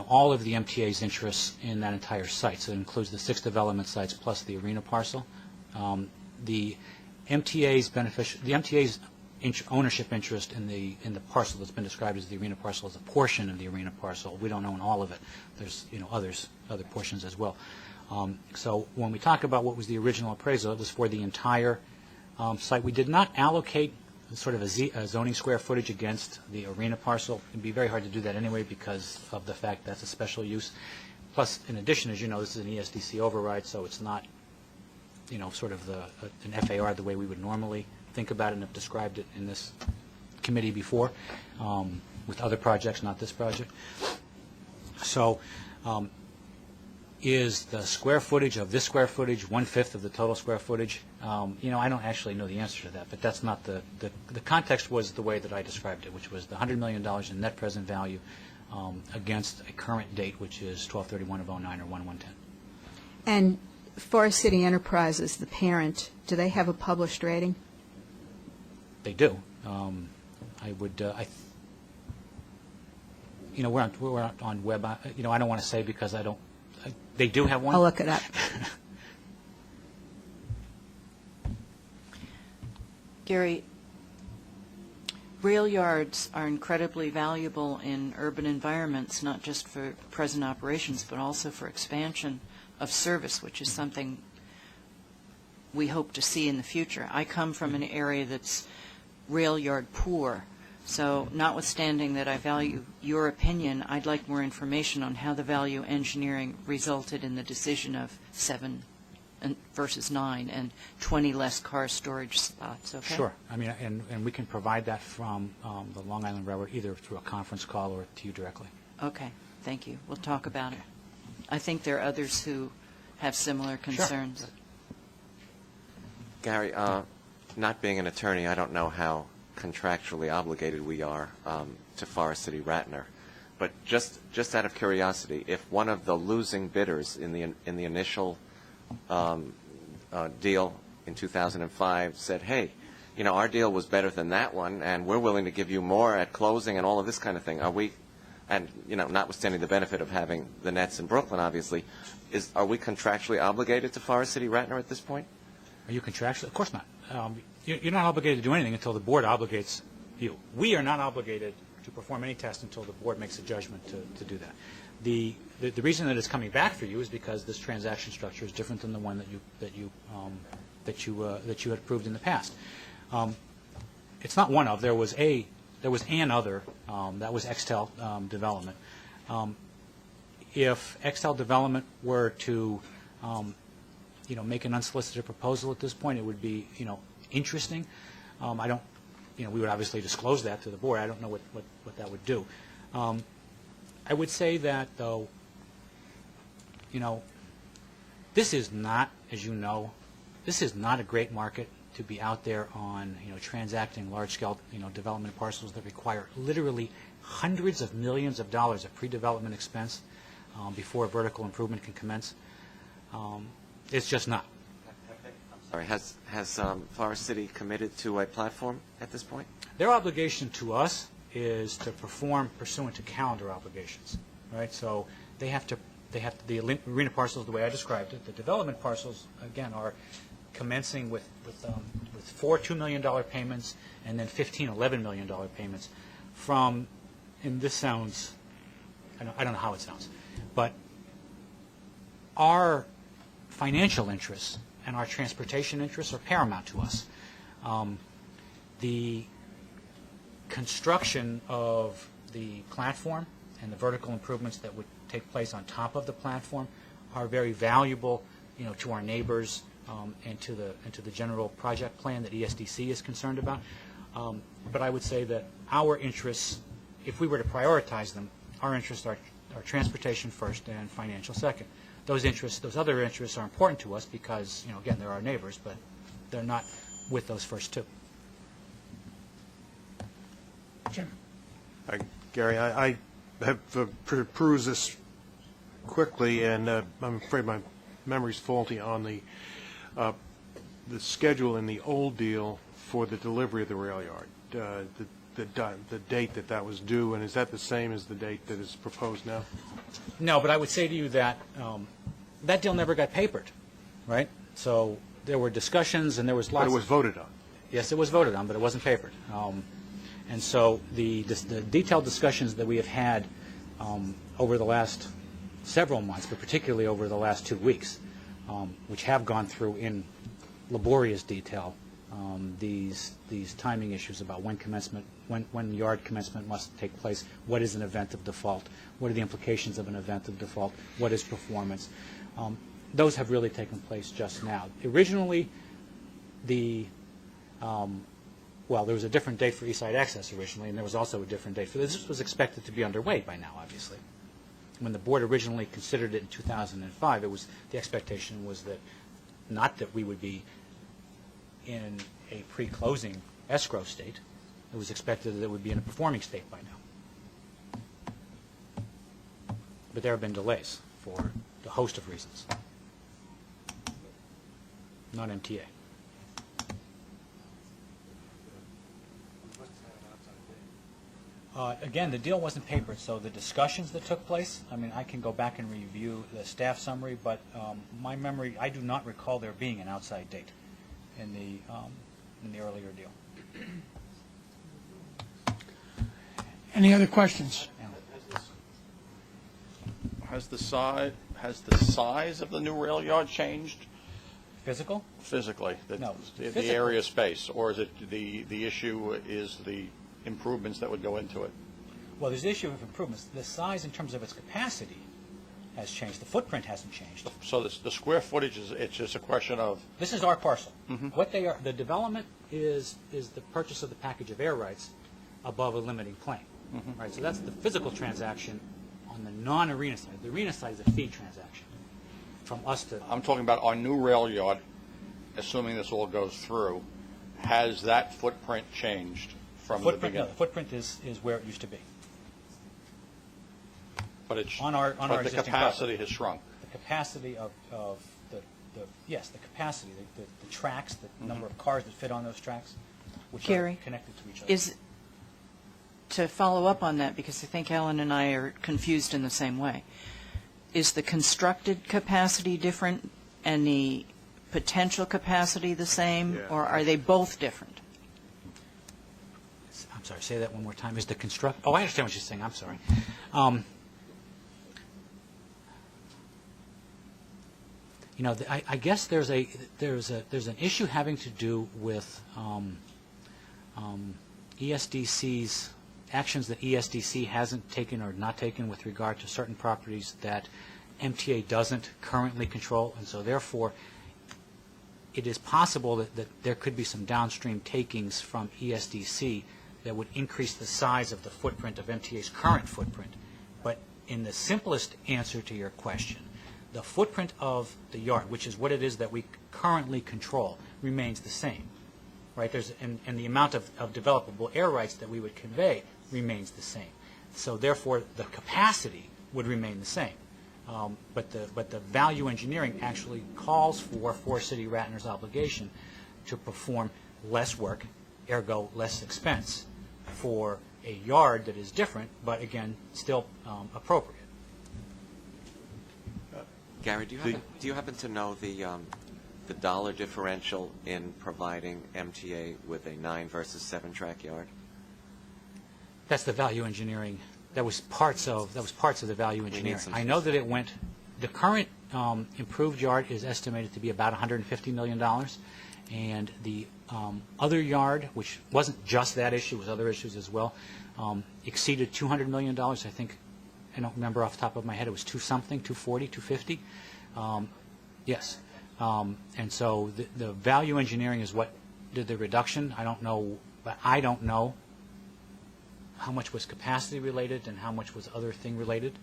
all of the MTA's interests in that entire site. So it includes the 6 development sites plus the arena parcel. The MTA's ownership interest in the parcel that's been described as the arena parcel is a portion of the arena parcel. We don't own all of it. There's other portions as well. So when we talk about what was the original appraisal, it was for the entire site. We did not allocate sort of a zoning square footage against the arena parcel. It'd be very hard to do that anyway because of the fact that's a special use. Plus, in addition, as you know, this is an ESDC override, so it's not, sort of an FAR the way we would normally think about it and have described it in this committee before, with other projects, not this project. So is the square footage of this square footage 1/5 of the total square footage? I don't actually know the answer to that, but that's not the context was the way that I described it, which was the $100 million in net present value against a current date, which is 12/31/09 or 1/1/10. And Forest City Enterprises, the parent, do they have a published rating? They do. I would, we're on web. I don't want to say because I don't. They do have one. I'll look it up. Gary, rail yards are incredibly valuable in urban environments, not just for present operations, but also for expansion of service, which is something we hope to see in the future. I come from an area that's rail yard poor, so notwithstanding that I value your opinion, I'd like more information on how the value engineering resulted in the decision of 7 versus 9 and 20 less car storage spots. Okay? Sure. I mean, and we can provide that from the Long Island Railroad either through a conference call or to you directly. Okay. Thank you. We'll talk about it. I think there are others who have similar concerns. Sure. Gary, not being an attorney, I don't know how contractually obligated we are to Forest City Ratner, but just out of curiosity, if one of the losing bidders in the initial deal in 2005 said, hey, our deal was better than that one, and we're willing to give you more at closing and all of this kind of thing, are we, and notwithstanding the benefit of having the nets in Brooklyn, obviously, are we contractually obligated to Forest City Ratner at this point? Are you contractually? Of course not. You're not obligated to do anything until the board obligates you. We are not obligated to perform any test until the board makes a judgment to do that. The reason that it's coming back for you is because this transaction structure is different than the one that you had approved in the past. It's not one of. There was an other that was Extel Development. If Extel Development were to make an unsolicited proposal at this point, it would be interesting. I don't. We would obviously disclose that to the board. I don't know what that would do. I would say that, though, this is not, as you know, this is not a great market to be out there on, transacting large-scale, development parcels that require literally hundreds of millions of dollars of pre-development expense before a vertical improvement can commence. It's just not. Sorry, has Forest City committed to a platform at this point? Their obligation to us is to perform pursuant to calendar obligations, right? So they have to the arena parcels, the way I described it. The development parcels, again, are commencing with 4 $2 million payments and then 15 $11 million payments from, and this sounds, I don't know how it sounds, but our financial interests and our transportation interests are paramount to us. The construction of the platform and the vertical improvements that would take place on top of the platform are very valuable, to our neighbors and to the general project plan that ESDC is concerned about. But I would say that our interests, if we were to prioritize them, our interests are transportation first and financial second. Those other interests are important to us because, again, they're our neighbors, but they're not with those first two. Jim. Gary, I have perused this quickly, and I'm afraid my memory's faulty on the schedule in the old deal for the delivery of the rail yard, the date that was due, and is that the same as the date that is proposed now? No, but I would say to you that that deal never got papered, right? So there were discussions and there was lots. But it was voted on. Yes, it was voted on, but it wasn't papered. And so the detailed discussions that we have had over the last several months, but particularly over the last 2 weeks, which have gone through in laborious detail these timing issues about when yard commencement must take place, what is an event of default, what are the implications of an event of default, what is performance. Those have really taken place just now. Originally, well, there was a different date for East Side Access originally, and there was also a different date for this. This was expected to be underway by now, obviously. When the board originally considered it in 2005, the expectation was that not that we would be in a pre-closing escrow state. It was expected that it would be in a performing state by now. But there have been delays for a host of reasons. Not MTA. Again, the deal wasn't papered, so the discussions that took place, I mean, I can go back and review the staff summary, but my memory, I do not recall there being an outside date in the earlier deal. Any other questions? Has the size of the new rail yard changed? Physical? Physically, No. the area space, or is it the issue is the improvements that would go into it? Well, there's the issue of improvements. The size in terms of its capacity has changed. The footprint hasn't changed. So the square footage it's just a question of. This is our parcel. What they are, the development is the purchase of the package of air rights above a limiting claim. Right. So that's the physical transaction on the non-arena side. The arena side is a fee transaction from us to. I'm talking about our new rail yard. Assuming this all goes through, has that footprint changed from the beginning? No, the footprint is where it used to be. But it's on our the existing capacity property. has shrunk. The capacity of the capacity, the tracks, the number of cars that fit on those tracks, which Gary, are connected to each other. To follow up on that, because I think Ellen and I are confused in the same way, is the constructed capacity different and the potential capacity the same, or are they both different? I'm sorry, say that one more time. Is the construct? Oh, I understand what you're saying. I'm sorry. You know, I guess there's an issue having to do with ESDC's actions that ESDC hasn't taken or not taken with regard to certain properties that MTA doesn't currently control, and so therefore it is possible that there could be some downstream takings from ESDC that would increase the size of the footprint of MTA's current footprint. But in the simplest answer to your question, the footprint of the yard, which is what it is that we currently control, remains the same. Right? And the amount of developable air rights that we would convey remains the same. So therefore, the capacity would remain the same. But the value engineering actually calls for City Ratner's obligation to perform less work, ergo less expense, for a yard that is different, but again, still appropriate. Gary, do you happen to know the dollar differential in providing MTA with a 9 versus 7 track yard? That's the value engineering. That was parts of the value engineering. I know that it went. The current improved yard is estimated to be about $150 million, and the other yard, which wasn't just that issue, was other issues as well, exceeded $200 million. I think, I don't remember off the top of my head. It was 2-something, 240, 250. Yes. And so the value engineering is what did the reduction. I don't know, but I don't know how much was capacity related and how much was other thing related.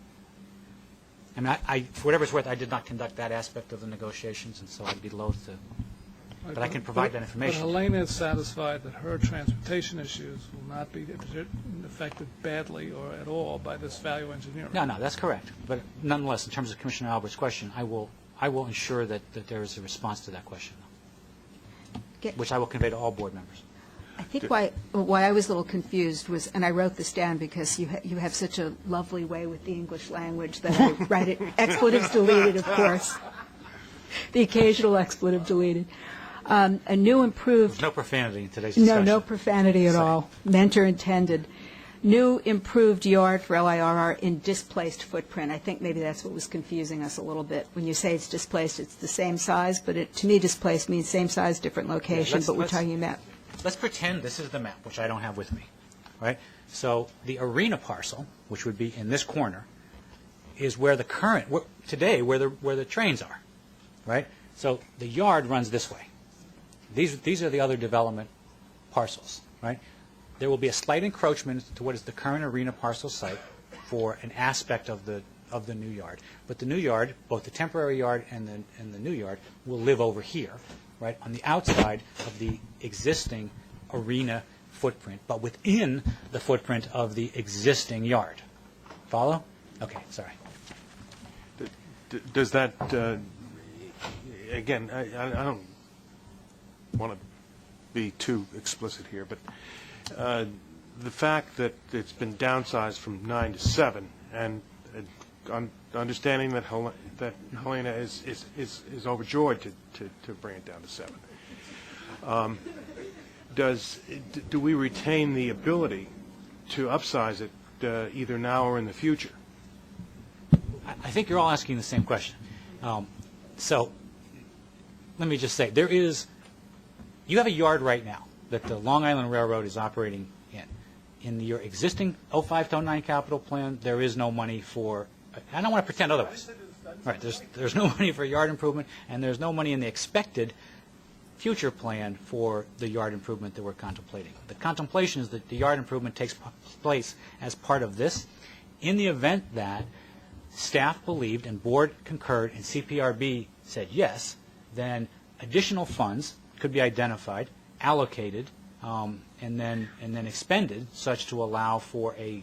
I mean, for whatever it's worth, I did not conduct that aspect of the negotiations, and so I'd be loath to. But I can provide that information. But Helena is satisfied that her transportation issues will not be affected badly or at all by this value engineering. No, that's correct. But nonetheless, in terms of Commissioner Albert's question, I will ensure that there is a response to that question, which I will convey to all board members. I think why I was a little confused was, and I wrote this down because you have such a lovely way with the English language that I write it, expletives deleted, of course, the occasional expletive deleted. A new improved. There's no profanity in today's discussion. No profanity at all, meant or intended. new improved yard for LIRR in displaced footprint. I think maybe that's what was confusing us a little bit. When you say it's displaced, it's the same size, but to me, displaced means same size, different location, but we're talking about. Let's pretend this is the map, which I don't have with me, right? So the arena parcel, which would be in this corner, is where the current, today, where the trains are, right? So the yard runs this way. These are the other development parcels, right? There will be a slight encroachment to what is the current arena parcel site for an aspect of the new yard. But the new yard, both the temporary yard and the new yard, will live over here, right, on the outside of the existing arena footprint, but within the footprint of the existing yard. Follow? Okay, sorry. Does that, again, I don't want to be too explicit here, but the fact that it's been downsized from 9 to 7, and understanding that Helena is overjoyed to bring it down to 7, do we retain the ability to upsize it either now or in the future? I think you're all asking the same question. So let me just say, you have a yard right now that the Long Island Railroad is operating in. In your existing 05 to 09 capital plan, there is no money for, I don't want to pretend otherwise. Right, there's no money for yard improvement, and there's no money in the expected future plan for the yard improvement that we're contemplating. The contemplation is that the yard improvement takes place as part of this. In the event that staff believed and board concurred and CPRB said yes, then additional funds could be identified, allocated, and then expended, such to allow for I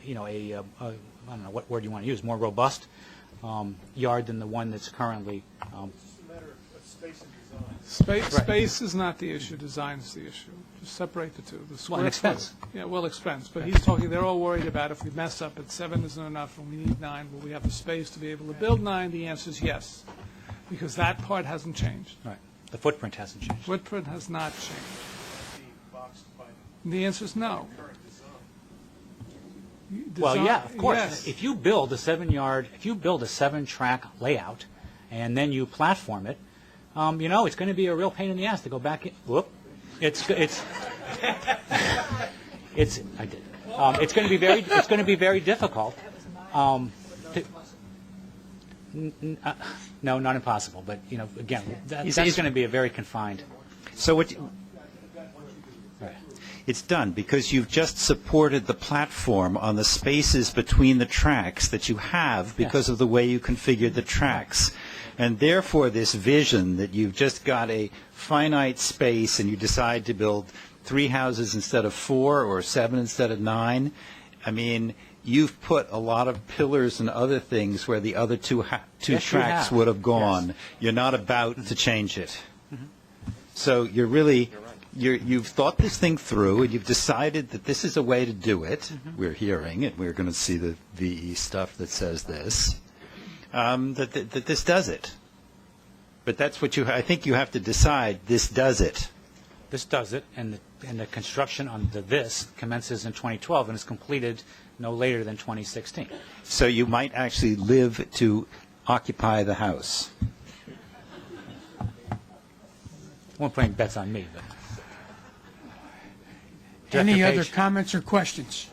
don't know what word you want to use, more robust yard than the one that's currently. It's a matter of space and design. Space is not the issue. Design is the issue. Just separate the two. Well, and expense. Yeah, well, expense. But he's talking. They're all worried about if we mess up at 7 isn't enough, and we need 9. Will we have the space to be able to build 9? The answer is yes, because that part hasn't changed. Right. The footprint hasn't changed. Footprint has not changed. And the answer is no. Well, yeah, of course. Yes. If you build a 7-track layout, and then you platform it, it's going to be a real pain in the ass to go back in. Whoop. It's going to be very difficult. No, not impossible, but again, that's going to be a very confined. So it's done because you've just supported the platform on the spaces between the tracks that you have because of the way you configured the tracks. And therefore, this vision that you've just got a finite space and you decide to build 3 houses instead of 4 or 7 instead of 9, I mean, you've put a lot of pillars and other things where the other two tracks would have gone. Yes. You're not about to change it. Mm-hmm. So you've thought this thing through, and you've decided that this is a way to do it. Mm-hmm. We're hearing, and we're going to see the VE stuff that says this, that this does it. But that's what I think you have to decide, this does it. This does it, and the construction on this commences in 2012 and is completed no later than 2016. So you might actually live to occupy the house. I won't put any bets on me, but. Any other comments or questions?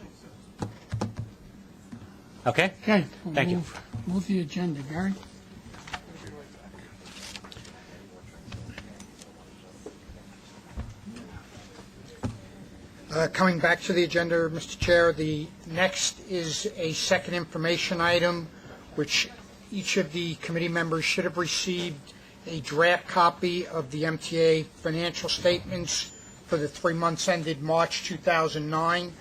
Okay. Okay. Thank you. Move the agenda, Gary. Coming back to the agenda, Mr. Chair, the next is a second information item, which each of the committee members should have received a draft copy of the MTA financial statements for the 3 months ended March 2009.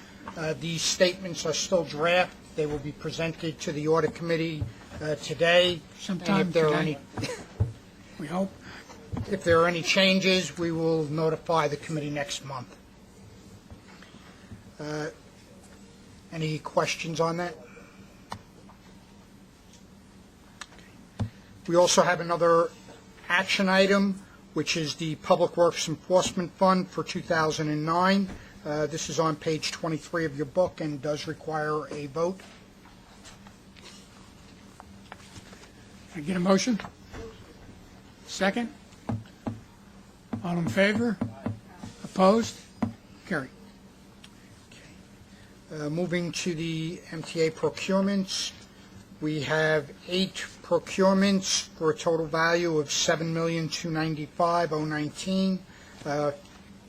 These statements are still draft. They will be presented to the audit committee today. Sometime today. We hope. If there are any changes, we will notify the committee next month. Any questions on that? We also have another action item, which is the Public Works Enforcement Fund for 2009. This is on page 23 of your book and does require a vote. Can I get a motion? Second? All in favor? Opposed? Carried. Moving to the MTA procurements, we have 8 procurements for a total value of $7,295,019.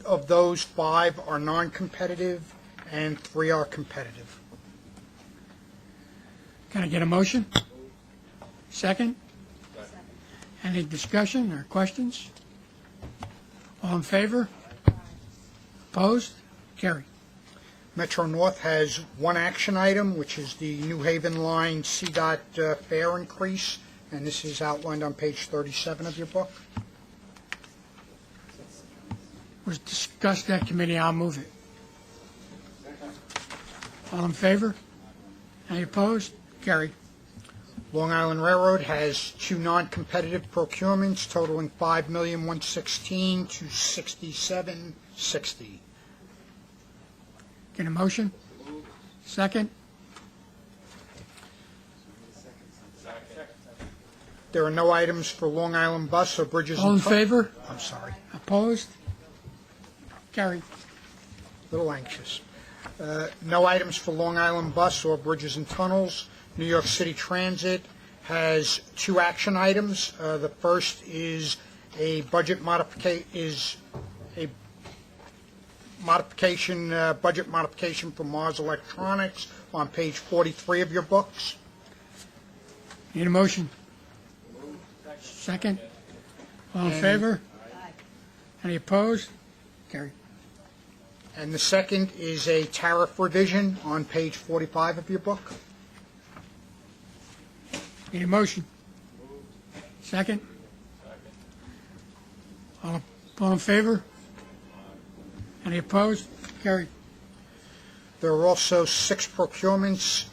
Of those, 5 are non-competitive and 3 are competitive. Can I get a motion? Second? Any discussion or questions? All in favor? Opposed? Carried. Metro North has 1 action item, which is the New Haven Line CDOT fare increase, and this is outlined on page 37 of your book. Was discussed at committee, I'll move it. All in favor? Any opposed? Carried. Long Island Railroad has 2 non-competitive procurements totaling $5,116,000 to $67,060. Get a motion? Second? There are no items for Long Island Bus or Bridges and All in Tunnels. favor? I'm sorry, Opposed? Carried. a little anxious. No items for Long Island Bus or Bridges and Tunnels. New York City Transit has 2 action items. The first is a budget modification for Mars Electronics on page 43 of your books. Need a motion? Second? All in And- favor? Any opposed? Carried. And the second is a tariff revision on page 45 of your book. Need a motion? Second? All in favor? Any opposed? Carried. There are also 6 procurements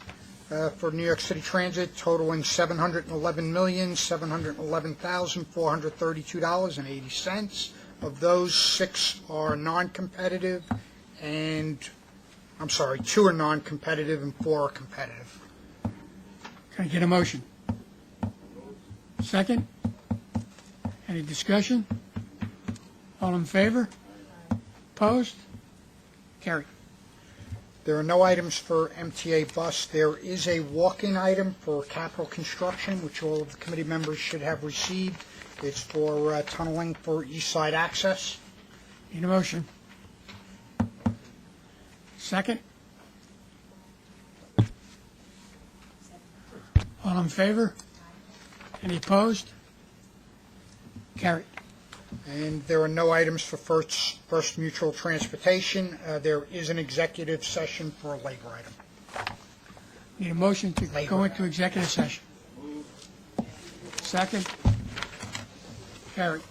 for New York City Transit totaling $711,711,432.80. Of those, 6 are non-competitive, and, 2 are non-competitive and 4 are competitive. Can I get a motion? Second? Any discussion? All in favor? Opposed? Carried. There are no items for MTA Bus. There is a walk-in item for capital construction, which all of the committee members should have received. It's for tunneling for East Side access. Need a motion? Second? All in favor? Any opposed? Carried. And there are no items for First Mutual Transportation. There is an executive session for a labor item. Need a motion to go into executive session? Second? Carried.